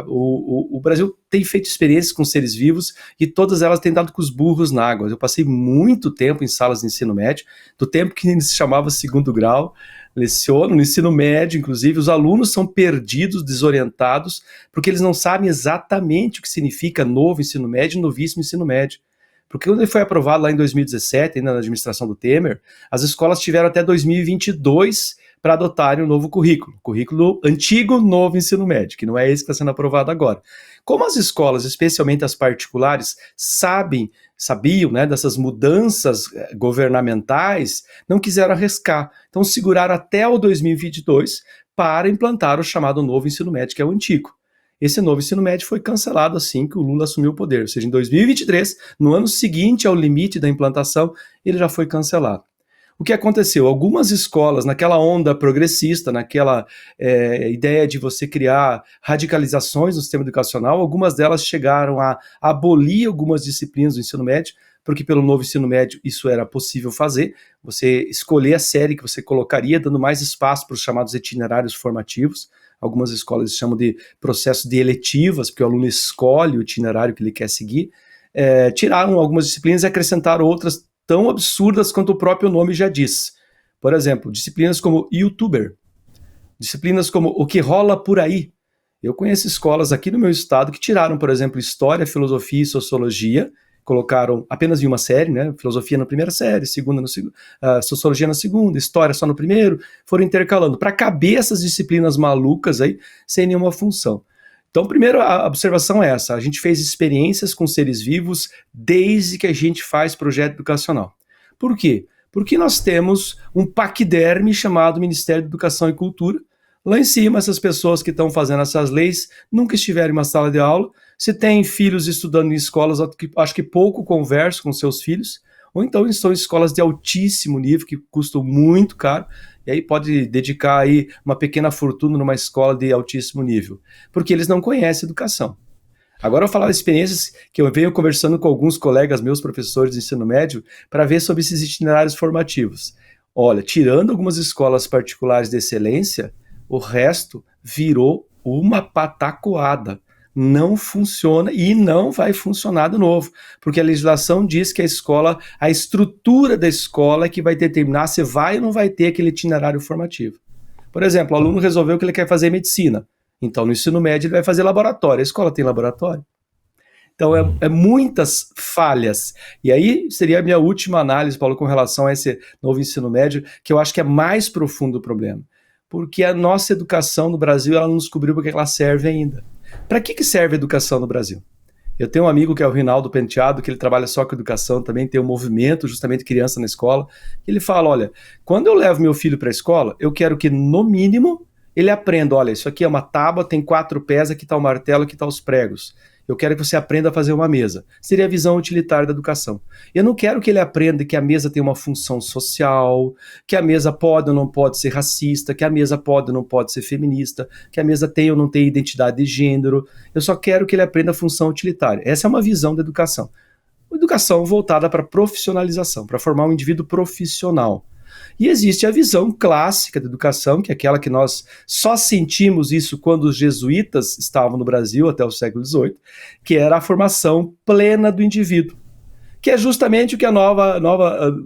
O Brasil tem feito experiências com seres vivos e todas elas têm dado com os burros na água. Eu passei muito tempo em salas de ensino médio, do tempo que se chamava segundo grau, leciono no ensino médio, inclusive, os alunos são perdidos, desorientados, porque eles não sabem exatamente o que significa novo ensino médio e novíssimo ensino médio. Porque quando ele foi aprovado lá em 2017, ainda na administração do Temer, as escolas tiveram até 2022 para adotarem o novo currículo antigo, novo ensino médio, que não é esse que está sendo aprovado agora. Como as escolas, especialmente as particulares, sabiam, né, dessas mudanças governamentais, não quiseram arriscar. Então seguraram até o 2022 para implantar o chamado novo ensino médio, que é o antigo. Esse novo ensino médio foi cancelado assim que o Lula assumiu o poder, ou seja, em 2023, no ano seguinte ao limite da implantação, ele já foi cancelado. O que aconteceu? Algumas escolas, naquela onda progressista, naquela ideia de você criar radicalizações no sistema educacional, algumas delas chegaram a abolir algumas disciplinas do ensino médio, porque pelo novo ensino médio isso era possível fazer, você escolher a série que você colocaria, dando mais espaço para os chamados itinerários formativos. Algumas escolas chamam de processo de eletivas, porque o aluno escolhe o itinerário que ele quer seguir. Tiraram algumas disciplinas e acrescentaram outras tão absurdas quanto o próprio nome já diz. Por exemplo, disciplinas como YouTuber, disciplinas como o que rola por aí. Eu conheço escolas aqui no meu estado que tiraram, por exemplo, História, Filosofia e Sociologia, colocaram apenas em uma série, né? Filosofia na primeira série, Sociologia na segunda, História só no primeiro, foram intercalando para caber essas disciplinas malucas aí sem nenhuma função. Então, primeiro, a observação é essa, a gente fez experiências com seres vivos desde que a gente faz projeto educacional. Por quê? Porque nós temos um paquiderme chamado Ministério da Educação e Cultura. Lá em cima, essas pessoas que estão fazendo essas leis nunca estiveram em uma sala de aula. Se tem filhos estudando em escolas, acho que pouco conversam com seus filhos, ou então estão em escolas de altíssimo nível, que custam muito caro, e aí pode dedicar aí uma pequena fortuna numa escola de altíssimo nível, porque eles não conhecem educação. Agora eu vou falar de experiências que eu venho conversando com alguns colegas meus, professores de ensino médio, para ver sobre esses itinerários formativos. Olha, tirando algumas escolas particulares de excelência, o resto virou uma patacoada. Não funciona e não vai funcionar de novo, porque a legislação diz que a estrutura da escola é que vai determinar se vai ou não vai ter aquele itinerário formativo. Por exemplo, o aluno resolveu que ele quer fazer medicina, então no ensino médio ele vai fazer laboratório. A escola tem laboratório? Então é muitas falhas. E aí seria a minha última análise, Paulo, com relação a esse novo ensino médio, que eu acho que é mais profundo o problema. Porque a nossa educação no Brasil, ela não descobriu para que ela serve ainda. Para que serve a educação no Brasil? Eu tenho um amigo que é o Rinaldo Penteado, que ele trabalha só com educação, também tem um movimento justamente criança na escola. Ele fala, olha, quando eu levo meu filho para a escola, eu quero que no mínimo ele aprenda, olha, isso aqui é uma tábua, tem 4 pés, aqui está o martelo, aqui está os pregos. Eu quero que você aprenda a fazer uma mesa. Seria a visão utilitária da educação. Eu não quero que ele aprenda que a mesa tem uma função social, que a mesa pode ou não pode ser racista, que a mesa pode ou não pode ser feminista, que a mesa tem ou não tem identidade de gênero. Eu só quero que ele aprenda a função utilitária. Essa é uma visão da educação. Uma educação voltada para profissionalização, para formar um indivíduo profissional. E existe a visão clássica da educação, que é aquela que nós só sentimos isso quando os jesuítas estavam no Brasil até o século XVIII, que era a formação plena do indivíduo, que é justamente o que a nova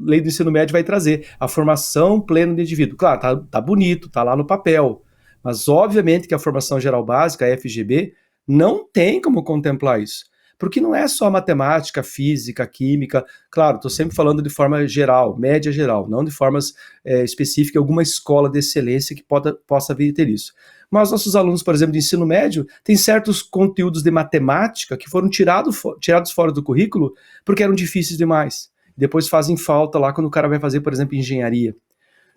lei do ensino médio vai trazer, a formação plena do indivíduo. Claro, tá bonito, tá lá no papel, mas obviamente que a formação geral básica, a FGB, não tem como contemplar isso. Porque não é só matemática, física, química. Claro, estou sempre falando de forma geral, média geral, não de formas específicas, alguma escola de excelência que possa vir a ter isso. Mas nossos alunos, por exemplo, de ensino médio, têm certos conteúdos de matemática que foram tirados fora do currículo porque eram difíceis demais. Depois fazem falta lá quando o cara vai fazer, por exemplo, engenharia.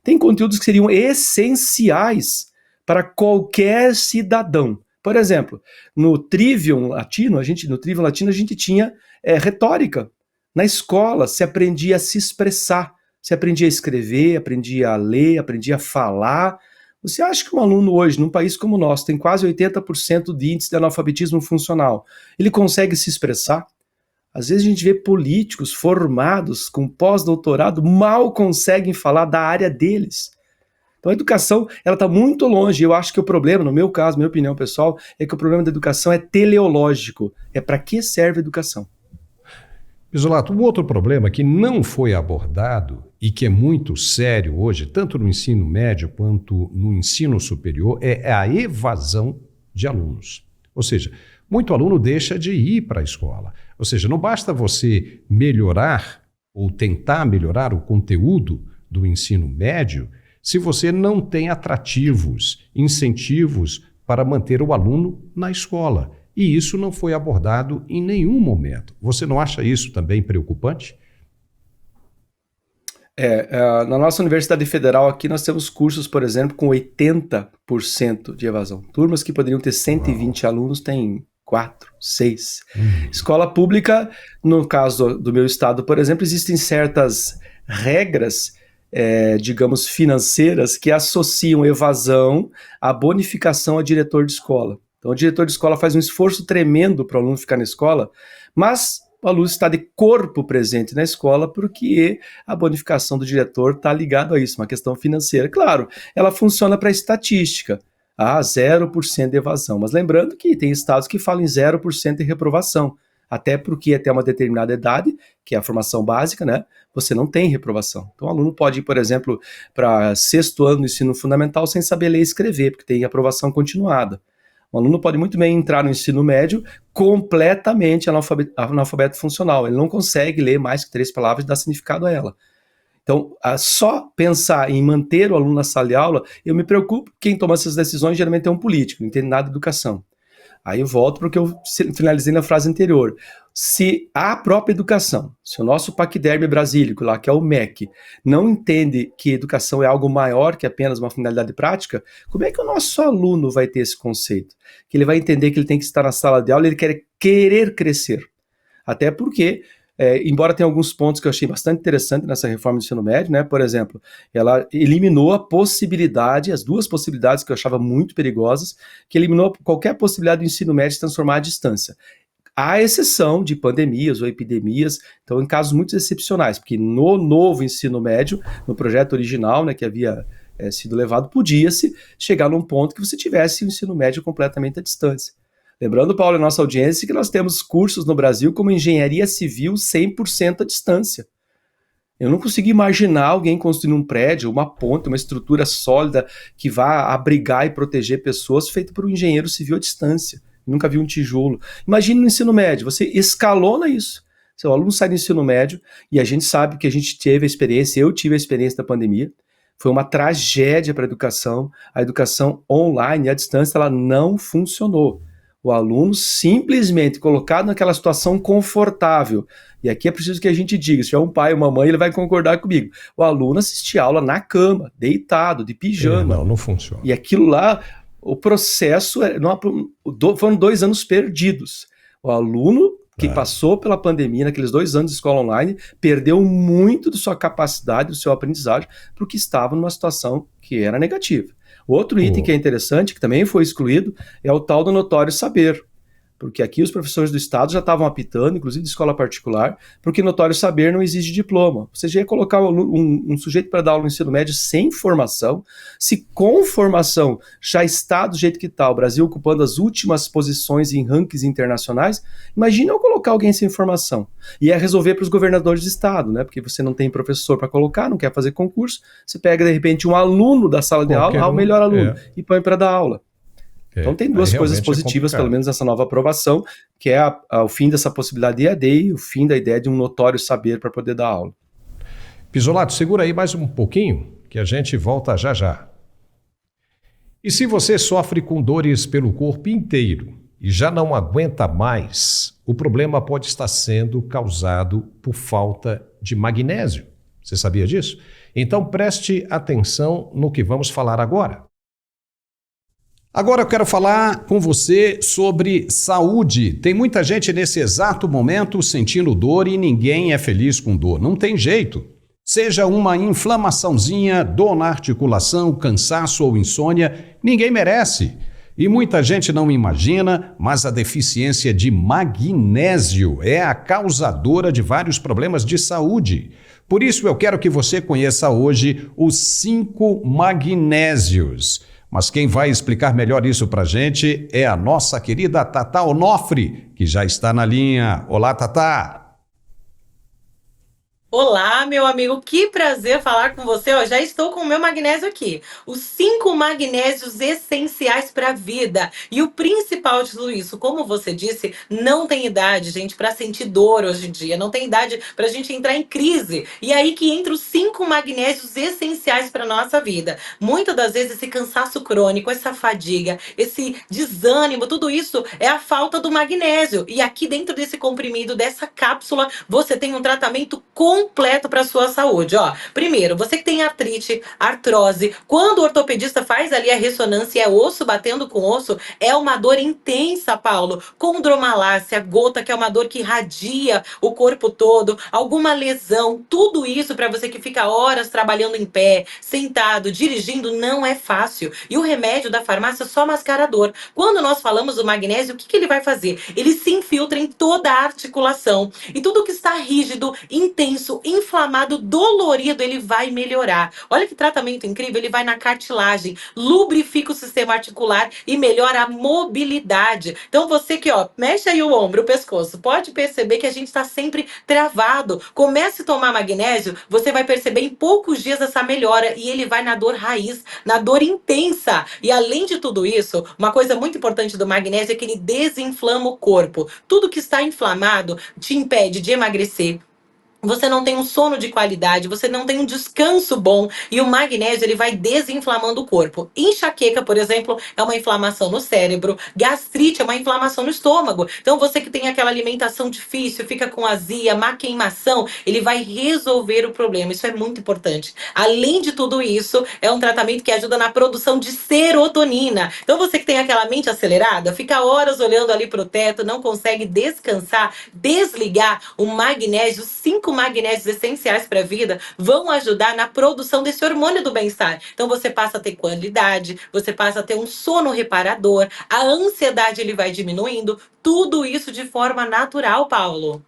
Tem conteúdos que seriam essenciais para qualquer cidadão. Por exemplo, no Trivium Latino, a gente tinha retórica. Na escola, se aprendia a se expressar, se aprendia a escrever, aprendia a ler, aprendia a falar. Você acha que um aluno hoje, num país como o nosso, tem quase 80% de índice de analfabetismo funcional, ele consegue se expressar? Às vezes a gente vê políticos formados com pós-doutorado mal conseguem falar da área deles. Então a educação, ela está muito longe. Eu acho que o problema, no meu caso, minha opinião pessoal, é que o problema da educação é teleológico. É para que serve a educação? Isolato, um outro problema que não foi abordado e que é muito sério hoje, tanto no ensino médio quanto no ensino superior, é a evasão de alunos. Ou seja, muito aluno deixa de ir para a escola. Ou seja, não basta você melhorar ou tentar melhorar o conteúdo do ensino médio se você não tem atrativos, incentivos para manter o aluno na escola. E isso não foi abordado em nenhum momento. Você não acha isso também preocupante? Na nossa Universidade Federal aqui nós temos cursos, por exemplo, com 80% de evasão. Turmas que poderiam ter 120 alunos têm 4, 6. Escola pública, no caso do meu estado, por exemplo, existem certas regras digamos, financeiras que associam evasão à bonificação a diretor de escola. Então, o diretor de escola faz um esforço tremendo para o aluno ficar na escola, mas o aluno está de corpo presente na escola porque a bonificação do diretor está ligada a isso, uma questão financeira. Claro, ela funciona para a estatística. 0% de evasão. Mas lembrando que tem estados que falam em 0% de reprovação. Até porque até uma determinada idade, que é a formação básica, né, você não tem reprovação. Então o aluno pode ir, por exemplo, para 6º ano do ensino fundamental sem saber ler e escrever, porque tem aprovação continuada. O aluno pode muito bem entrar no ensino médio completamente analfabeto funcional. Ele não consegue ler mais que 3 palavras e dar significado a ela. Então, só pensar em manter o aluno na sala de aula, eu me preocupo, quem toma essas decisões geralmente é um político, não entende nada de educação. Aí eu volto para o que eu finalizei na frase anterior. Se a própria educação, se o nosso paquiderme brasílico lá, que é o MEC, não entende que educação é algo maior que apenas uma finalidade prática, como é que o nosso aluno vai ter esse conceito? Que ele vai entender que ele tem que estar na sala de aula e ele querer crescer. Até porque, embora tenha alguns pontos que eu achei bastante interessante nessa reforma do ensino médio, né? Por exemplo, ela eliminou a possibilidade, as 2 possibilidades que eu achava muito perigosas, que eliminou qualquer possibilidade do ensino médio se transformar à distância. À exceção de pandemias ou epidemias, então em casos muito excepcionais, porque no novo ensino médio, no projeto original, né, que havia sido levado, podia-se chegar num ponto que você tivesse o ensino médio completamente à distância. Lembrando, Paulo, a nossa audiência, que nós temos cursos no Brasil como engenharia civil 100% à distância. Eu não consigo imaginar alguém construindo um prédio, uma ponte, uma estrutura sólida que vá abrigar e proteger pessoas feito por um engenheiro civil à distância. Nunca vi um tijolo. Imagine no ensino médio, você escalona isso. Seu aluno sai do ensino médio e a gente sabe que a gente teve a experiência, eu tive a experiência da pandemia, foi uma tragédia para a educação online, à distância, ela não funcionou. O aluno simplesmente colocado naquela situação confortável. E aqui é preciso que a gente diga, se tiver um pai ou uma mãe, ele vai concordar comigo. O aluno assistia aula na cama, deitado, de pijama. Não funciona. E aquilo lá, o processo, foram 2 anos perdidos. O aluno que passou pela pandemia, naqueles 2 anos de escola online, perdeu muito de sua capacidade, do seu aprendizagem, porque estava numa situação que era negativa. Outro item que é interessante, que também foi excluído, é o tal do notório saber. Porque aqui os professores do Estado já estavam apitando, inclusive de escola particular, porque notório saber não exige diploma. Você já ia colocar um sujeito para dar aula no ensino médio sem formação, se com formação já está do jeito que está, o Brasil ocupando as últimas posições em rankings internacionais, imagina eu colocar alguém sem formação. E é resolver para os governadores de Estado, né? Porque você não tem professor para colocar, não quer fazer concurso, você pega de repente um aluno da sala de aula, o melhor aluno, e põe para dar aula. Então tem 2 coisas positivas, pelo menos nessa nova aprovação, que é o fim dessa possibilidade de EAD e o fim da ideia de um notório saber para poder dar aula. Pisolato, segura aí mais um pouquinho, que a gente volta já já. E se você sofre com dores pelo corpo inteiro e já não aguenta mais, o problema pode estar sendo causado por falta de magnésio. Você sabia disso? Então preste atenção no que vamos falar agora. Agora eu quero falar com você sobre saúde. Tem muita gente nesse exato momento sentindo dor e ninguém é feliz com dor. Não tem jeito. Seja uma inflamaçãozinha, dor na articulação, cansaço ou insônia, ninguém merece. E muita gente não imagina, mas a deficiência de magnésio é a causadora de vários problemas de saúde. Por isso eu quero que você conheça hoje os 5 magnésios. Mas quem vai explicar melhor isso pra gente é a nossa querida Tatá Onofre, que já está na linha. Olá, Tatá! Olá, meu amigo, que prazer falar com você. Já estou com o meu magnésio aqui. Os 5 magnésios essenciais para a vida. E o principal de tudo isso, como você disse, não tem idade, gente, para sentir dor hoje em dia. Não tem idade para a gente entrar em crise. E aí que entra os 5 magnésios essenciais para nossa vida. Muitas das vezes esse cansaço crônico, essa fadiga, esse desânimo, tudo isso é a falta do magnésio. E aqui dentro desse comprimido, dessa cápsula, você tem um tratamento completo para sua saúde, ó. Primeiro, você que tem artrite, artrose, quando o ortopedista faz ali a ressonância e é osso batendo com osso, é uma dor intensa, Paulo. Condromalácia, gota, que é uma dor que irradia o corpo todo, alguma lesão, tudo isso para você que fica horas trabalhando em pé, sentado, dirigindo, não é fácil. E o remédio da farmácia só mascara a dor. Quando nós falamos do magnésio, o que ele vai fazer? Ele se infiltra em toda a articulação e tudo que está rígido, intenso, inflamado, dolorido, ele vai melhorar. Olha que tratamento incrível, ele vai na cartilagem, lubrifica o sistema articular e melhora a mobilidade. Então você que, ó, mexe aí o ombro, o pescoço, pode perceber que a gente está sempre travado. Comece a tomar magnésio, você vai perceber em poucos dias essa melhora e ele vai na dor raiz, na dor intensa. E além de tudo isso, uma coisa muito importante do magnésio é que ele desinflama o corpo. Tudo que está inflamado te impede de emagrecer. Você não tem um sono de qualidade, você não tem um descanso bom e o magnésio ele vai desinflamando o corpo. Enxaqueca, por exemplo, é uma inflamação no cérebro, gastrite é uma inflamação no estômago. Então você que tem aquela alimentação difícil, fica com azia, má queimação, ele vai resolver o problema. Isso é muito importante. Além de tudo isso, é um tratamento que ajuda na produção de serotonina. Então você que tem aquela mente acelerada, fica horas olhando ali pro teto, não consegue descansar, desligar, o magnésio, 5 magnésios essenciais para a vida vão ajudar na produção desse hormônio do bem-estar. Então você passa a ter qualidade, você passa a ter um sono reparador, a ansiedade ele vai diminuindo, tudo isso de forma natural, Paulo.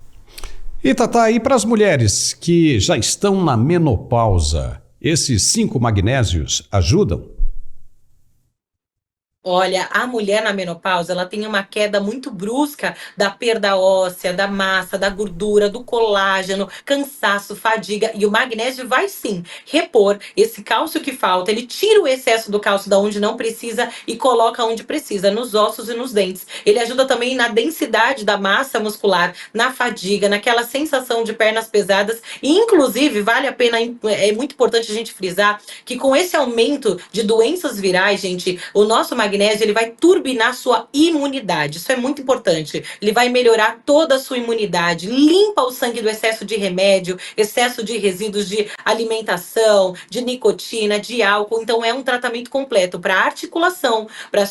E Tatá, e para as mulheres que já estão na menopausa, esses 5 magnésios ajudam? Olha, a mulher na menopausa, ela tem uma queda muito brusca da perda óssea, da massa, da gordura, do colágeno, cansaço, fadiga. E o magnésio vai sim repor esse cálcio que falta. Ele tira o excesso do cálcio da onde não precisa e coloca onde precisa, nos ossos e nos dentes. Ele ajuda também na densidade da massa muscular, na fadiga, naquela sensação de pernas pesadas. E, inclusive, vale a pena, é muito importante a gente frisar que com esse aumento de doenças virais, gente, o nosso magnésio magnésio, ele vai turbinar sua imunidade. Isso é muito importante. Ele vai melhorar toda a sua imunidade, limpa o sangue do excesso de remédio, excesso de resíduos de alimentação, de nicotina, de álcool. Então é um tratamento completo para articulação, para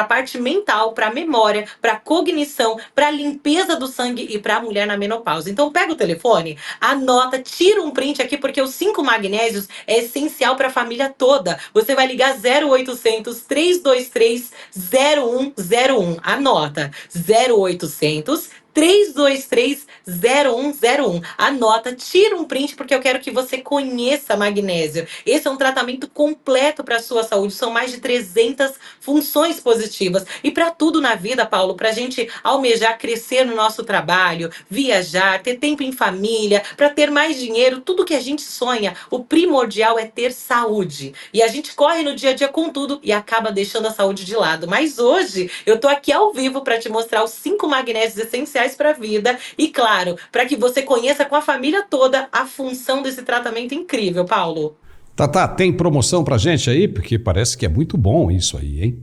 a parte mental, para memória, para cognição, para limpeza do sangue e para a mulher na menopausa. Então pega o telefone, anota, tira um print aqui porque os 5 magnésios é essencial para a família toda. Você vai ligar 0800 323 0101. Anota, 0800 323 0101. Anota, tira um print porque eu quero que você conheça magnésio. Esse é um tratamento completo para a sua saúde. São mais de 300 funções positivas. E para tudo na vida, Paulo, para a gente almejar crescer no nosso trabalho, viajar, ter tempo em família, para ter mais dinheiro, tudo que a gente sonha, o primordial é ter saúde. E a gente corre no dia a dia com tudo e acaba deixando a saúde de lado. Mas hoje eu tô aqui ao vivo para te mostrar os 5 magnésios essenciais para a vida e, claro, para que você conheça com a família toda a função desse tratamento incrível, Paulo. Tatá, tem promoção pra gente aí? Porque parece que é muito bom isso aí, hein?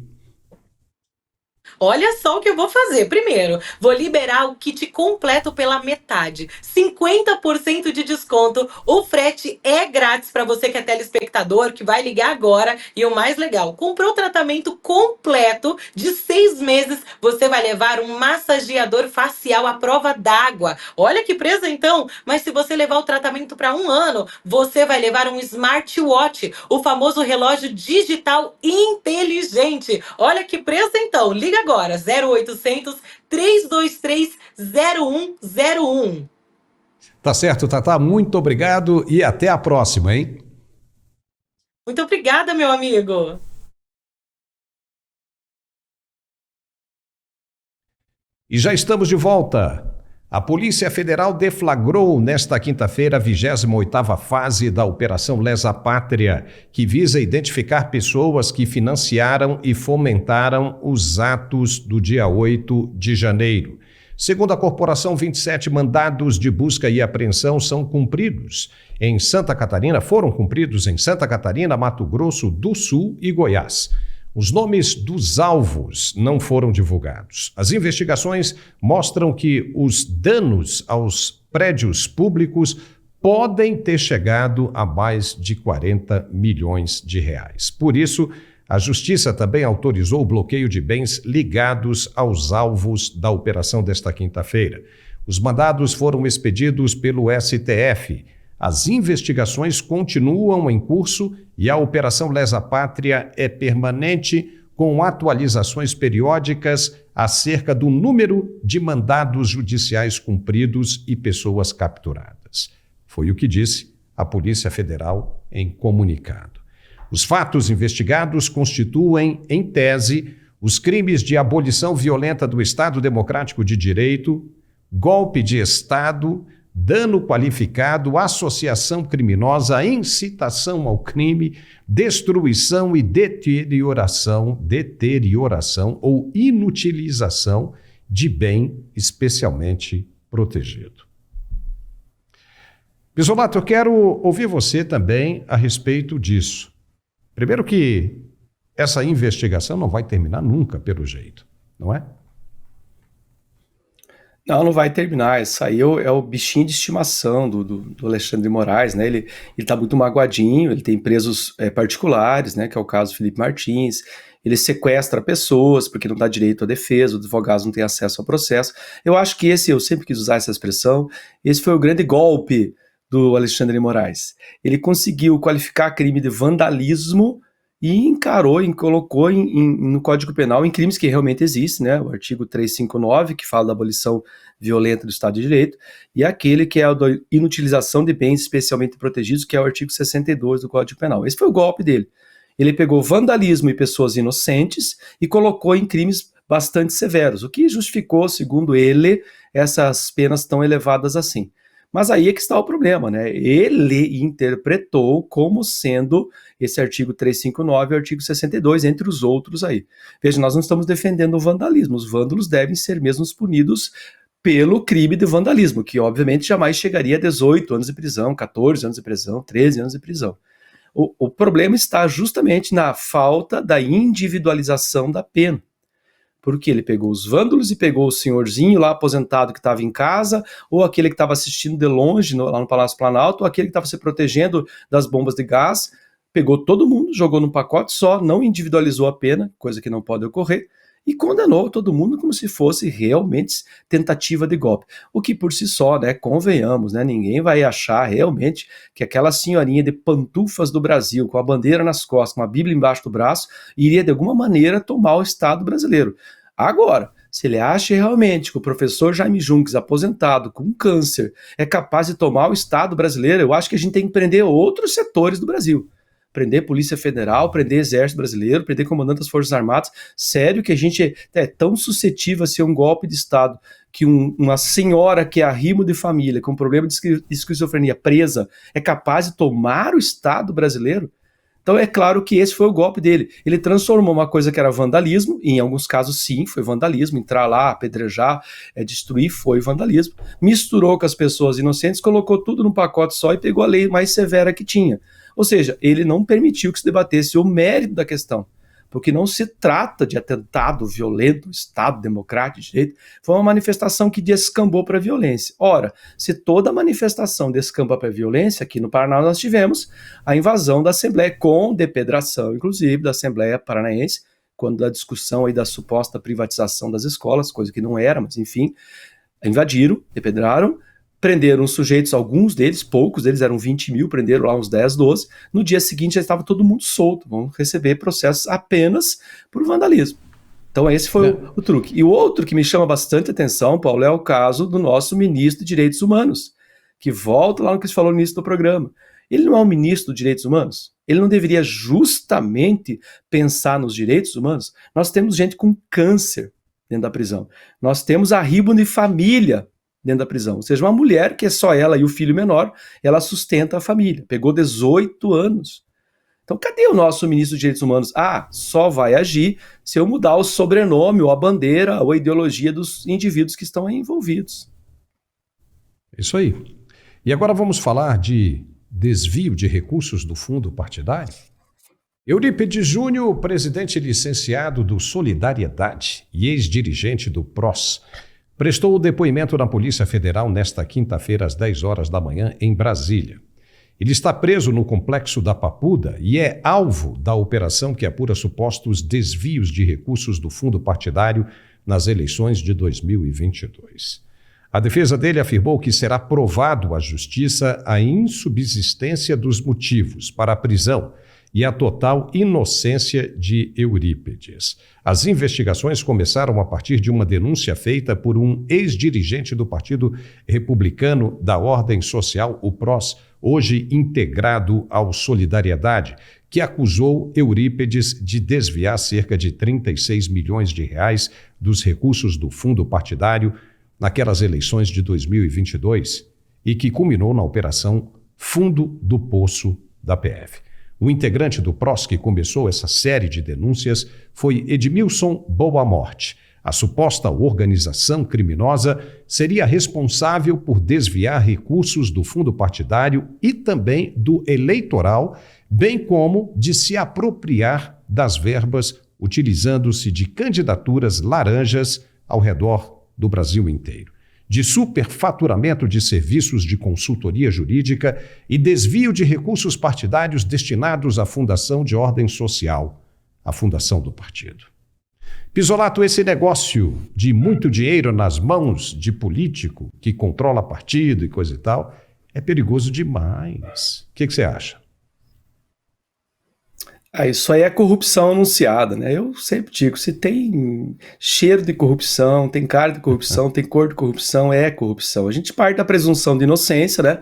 Olha só o que eu vou fazer. Primeiro, vou liberar o kit completo pela metade. 50% de desconto. O frete é grátis para você que é telespectador, que vai ligar agora. E o mais legal, comprou o tratamento completo de 6 meses. Você vai levar um massageador facial à prova d'água. Olha que presentão! Mas se você levar o tratamento para 1 ano, você vai levar um smartwatch, o famoso relógio digital inteligente. Olha que presentão! Liga agora, 0800 323 0101. Tá certo, Tatá, muito obrigado e até a próxima, hein? Muito obrigada, meu amigo. E já estamos de volta. A Polícia Federal deflagrou nesta quinta-feira a 28ª fase da Operação Lesa Pátria, que visa identificar pessoas que financiaram e fomentaram os atos do dia 8 de janeiro. Segundo a corporação, 27 mandados de busca e apreensão são cumpridos em Santa Catarina, foram cumpridos em Santa Catarina, Mato Grosso do Sul e Goiás. Os nomes dos alvos não foram divulgados. As investigações mostram que os danos aos prédios públicos podem ter chegado a mais de 40 milhões de reais. Por isso, a Justiça também autorizou o bloqueio de bens ligados aos alvos da operação desta quinta-feira. Os mandados foram expedidos pelo STF. As investigações continuam em curso e a Operação Lesa Pátria é permanente, com atualizações periódicas acerca do número de mandados judiciais cumpridos e pessoas capturadas. Foi o que disse a Polícia Federal em comunicado. Os fatos investigados constituem, em tese, os crimes de abolição violenta do Estado Democrático de Direito, golpe de Estado, dano qualificado, associação criminosa, incitação ao crime, destruição e deterioração ou inutilização de bem especialmente protegido. Pisolato, eu quero ouvir você também a respeito disso. Primeiro que essa investigação não vai terminar nunca, pelo jeito, não é? Não vai terminar. Isso aí é o bichinho de estimação do Alexandre de Moraes, né? Ele tá muito magoadinho, ele tem presos particulares, né? Que é o caso do Felipe Martins. Ele sequestra pessoas porque não dá direito à defesa, os advogados não têm acesso ao processo. Eu acho que eu sempre quis usar essa expressão, esse foi o grande golpe do Alexandre de Moraes. Ele conseguiu qualificar crime de vandalismo e encarou e colocou no Código Penal em crimes que realmente existem, né? O artigo 359, que fala da abolição violenta do Estado de Direito, e aquele que é a da inutilização de bens especialmente protegidos, que é o artigo 62 do Código Penal. Esse foi o golpe dele. Ele pegou vandalismo e pessoas inocentes e colocou em crimes bastante severos, o que justificou, segundo ele, essas penas tão elevadas assim. Mas aí é que está o problema, né? Ele interpretou como sendo esse artigo 359 e o artigo 62, entre os outros aí. Veja, nós não estamos defendendo o vandalismo. Os vândalos devem ser mesmo punidos pelo crime de vandalismo, que obviamente jamais chegaria a 18 anos de prisão, 14 anos de prisão, 13 anos de prisão. O problema está justamente na falta da individualização da pena. Porque ele pegou os vândalos e pegou o senhorzinho lá aposentado que estava em casa, ou aquele que estava assistindo de longe lá no Palácio Planalto, ou aquele que estava se protegendo das bombas de gás, pegou todo mundo, jogou num pacote só, não individualizou a pena, coisa que não pode ocorrer, e condenou todo mundo como se fosse realmente tentativa de golpe. O que por si só, né, convenhamos, né, ninguém vai achar realmente que aquela senhorinha de pantufas do Brasil, com a bandeira nas costas, com a Bíblia embaixo do braço, iria de alguma maneira tomar o Estado brasileiro. Agora, se ele acha realmente que o professor Jaime Junques, aposentado com câncer, é capaz de tomar o Estado brasileiro, eu acho que a gente tem que prender outros setores do Brasil. Prender Polícia Federal, prender Exército Brasileiro, prender comandante das Forças Armadas. Sério que a gente é tão suscetível a ser um golpe de Estado que uma senhora que é arrimo de família, com problema de esquizofrenia presa, é capaz de tomar o Estado brasileiro? Então é claro que esse foi o golpe dele. Ele transformou uma coisa que era vandalismo, e em alguns casos sim, foi vandalismo, entrar lá, apedrejar, destruir, foi vandalismo. Misturou com as pessoas inocentes, colocou tudo num pacote só e pegou a lei mais severa que tinha. Ou seja, ele não permitiu que se debatesse o mérito da questão, porque não se trata de atentado violento, Estado democrático de direito, foi uma manifestação que descambou para a violência. Ora, se toda manifestação descamba para a violência, aqui no Paraná nós tivemos a invasão da Assembleia, com depedração, inclusive, da Assembleia Paranaense, quando da discussão aí da suposta privatização das escolas, coisa que não era, mas enfim, invadiram, depedraram, prenderam os sujeitos, alguns deles, poucos deles, eram 20 mil, prenderam lá uns 10, 12. No dia seguinte já estava todo mundo solto, vão receber processos apenas por vandalismo. Então esse foi o truque. E o outro que me chama bastante atenção, Paulo, é o caso do nosso ministro de Direitos Humanos, que volta lá no que se falou no início do programa. Ele não é um ministro de Direitos Humanos? Ele não deveria justamente pensar nos direitos humanos? Nós temos gente com câncer dentro da prisão. Nós temos arribo de família dentro da prisão. Ou seja, uma mulher que é só ela e o filho menor, ela sustenta a família. Pegou 18 anos. Então, cadê o nosso ministro de Direitos Humanos? Ah, só vai agir se eu mudar o sobrenome, ou a bandeira, ou a ideologia dos indivíduos que estão aí envolvidos. Isso aí. E agora vamos falar de desvio de recursos do fundo partidário? Eurípides Júnior, presidente licenciado do Solidariedade e ex-dirigente do PROS, prestou o depoimento na Polícia Federal nesta quinta-feira às 10 horas da manhã em Brasília. Ele está preso no Complexo da Papuda e é alvo da operação que apura supostos desvios de recursos do fundo partidário nas eleições de 2022. A defesa dele afirmou que será provado à Justiça a insubsistência dos motivos para a prisão e a total inocência de Eurípides. As investigações começaram a partir de uma denúncia feita por um ex-dirigente do Partido Republicano da Ordem Social, o PROS, hoje integrado ao Solidariedade, que acusou Eurípides de desviar cerca de 36 milhões de reais dos recursos do fundo partidário naquelas eleições de 2022 e que culminou na operação Fundo do Poço da PF. O integrante do PROS que começou essa série de denúncias foi Edmilson Boa Morte. A suposta organização criminosa seria responsável por desviar recursos do fundo partidário e também do eleitoral, bem como de se apropriar das verbas utilizando-se de candidaturas laranjas ao redor do Brasil inteiro, de superfaturamento de serviços de consultoria jurídica e desvio de recursos partidários destinados à Fundação de Ordem Social, a fundação do partido. Pisolato, esse negócio de muito dinheiro nas mãos de político que controla partido e coisa e tal, é perigoso demais. O que você acha? Isso aí é corrupção anunciada, né? Eu sempre digo, se tem cheiro de corrupção, tem cara de corrupção, tem cor de corrupção, é corrupção. A gente parte da presunção de inocência, né?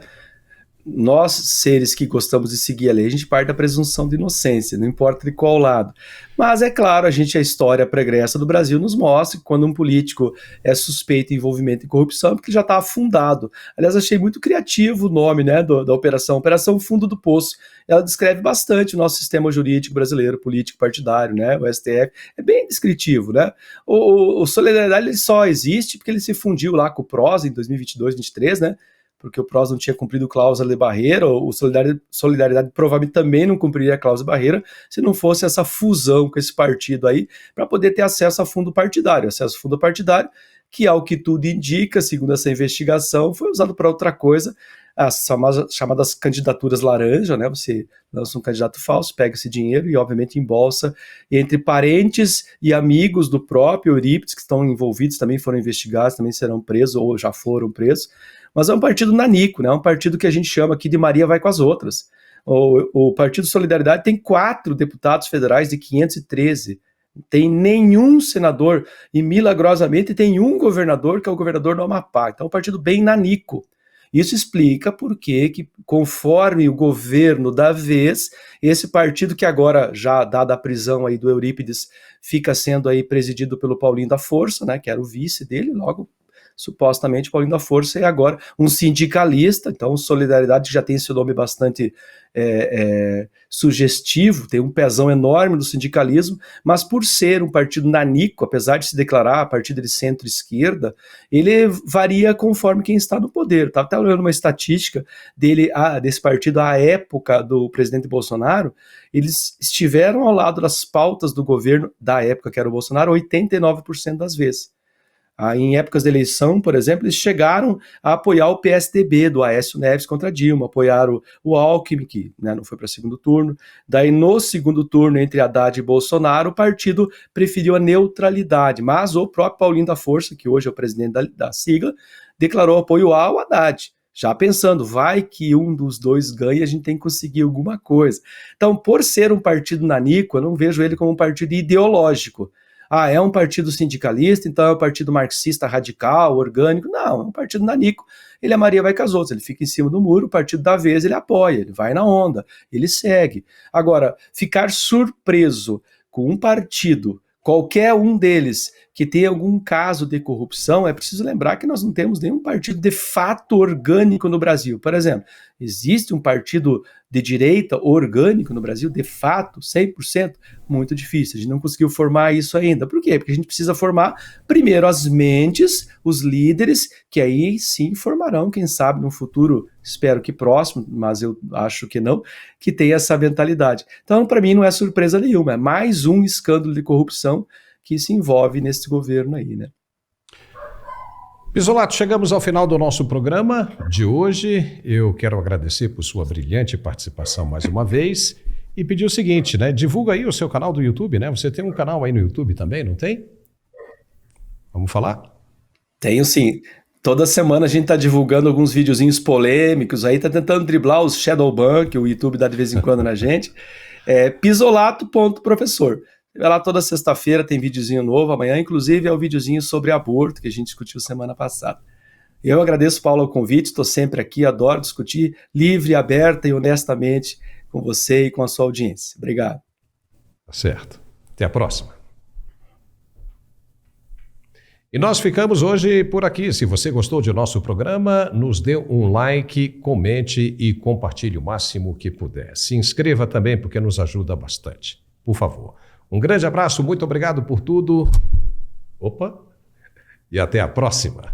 Nós, seres que gostamos de seguir a lei, a gente parte da presunção de inocência, não importa de qual lado. Mas é claro, a história pregressa do Brasil nos mostra que quando um político é suspeito de envolvimento em corrupção, é porque ele já está afundado. Aliás, achei muito criativo o nome, né, da Operação Fundo do Poço. Ela descreve bastante o nosso sistema jurídico brasileiro, político partidário, né, o STF. É bem descritivo, né? O Solidariedade ele só existe porque ele se fundiu lá com o PROS em 2022, 2023, né? porque o PROS não tinha cumprido cláusula de barreira, o Solidariedade provavelmente também não cumpriria a cláusula de barreira se não fosse essa fusão com esse partido aí, para poder ter acesso a fundo partidário. Acesso a fundo partidário, que ao que tudo indica, segundo essa investigação, foi usado para outra coisa, as chamadas candidaturas laranja, né? Você lança um candidato falso, pega esse dinheiro e, obviamente, embolsa entre parentes e amigos do próprio Eurípides, que estão envolvidos, também foram investigados, também serão presos ou já foram presos. Mas é um partido nanico, né? É um partido que a gente chama aqui de Maria vai com as outras. O Partido Solidariedade tem 4 deputados federais de 513, tem nenhum senador e, milagrosamente, tem um governador, que é o governador do Amapá. Então é um partido bem nanico. Isso explica por que, conforme o governo da vez, esse partido que agora, já dada a prisão aí do Eurípides, fica sendo aí presidido pelo Paulinho da Força, né, que era o vice dele, logo, supostamente, Paulinho da Força é agora um sindicalista, então Solidariedade já tem esse nome bastante sugestivo, tem um pezão enorme do sindicalismo, mas por ser um partido nanico, apesar de se declarar partido de centro-esquerda, ele varia conforme quem está no poder. Estava até olhando uma estatística desse partido à época do presidente Bolsonaro, eles estiveram ao lado das pautas do governo da época que era o Bolsonaro 89% das vezes. Em épocas de eleição, por exemplo, eles chegaram a apoiar o PSDB do Aécio Neves contra Dilma, apoiaram o Alckmin, que, né, não foi para segundo turno. Daí, no segundo turno, entre Haddad e Bolsonaro, o partido preferiu a neutralidade, mas o próprio Paulinho da Força, que hoje é o presidente da sigla, declarou apoio ao Haddad, já pensando, vai que um dos dois ganha e a gente tem que conseguir alguma coisa. Então, por ser um partido nanico, eu não vejo ele como um partido ideológico. É um partido sindicalista, então é um partido marxista radical, orgânico. Não, é um partido nanico. Ele é Maria vai com as outras, ele fica em cima do muro, o partido da vez ele apoia, ele vai na onda, ele segue. Agora, ficar surpreso com um partido, qualquer um deles, que tem algum caso de corrupção, é preciso lembrar que nós não temos nenhum partido de fato orgânico no Brasil. Por exemplo, existe um partido de direita orgânico no Brasil, de fato, 100%? Muito difícil, a gente não conseguiu formar isso ainda. Por quê? Porque a gente precisa formar, primeiro, as mentes, os líderes, que aí sim formarão, quem sabe, no futuro, espero que próximo, mas eu acho que não, que tenha essa mentalidade. Então, para mim, não é surpresa nenhuma, é mais um escândalo de corrupção que se envolve nesse governo aí, né? Pisolato, chegamos ao final do nosso programa de hoje. Eu quero agradecer por sua brilhante participação mais uma vez e pedir o seguinte, né? Divulga aí o seu canal do YouTube, né? Você tem um canal aí no YouTube também, não tem? Vamos falar? Tenho sim. Toda semana a gente está divulgando alguns videozinhos polêmicos aí, tá tentando driblar os Shadowban, que o YouTube dá de vez em quando na gente. Pisolato.professor. Vai lá toda sexta-feira, tem videozinho novo, amanhã inclusive é o videozinho sobre aborto que a gente discutiu semana passada. Eu agradeço, Paulo, o convite, estou sempre aqui, adoro discutir livre, aberta e honestamente com você e com a sua audiência. Obrigado. Certo. Até a próxima. E nós ficamos hoje por aqui. Se você gostou de nosso programa, nos dê um like, comente e compartilhe o máximo que puder. Se inscreva também, porque nos ajuda bastante. Por favor. Um grande abraço, muito obrigado por tudo. E até a próxima.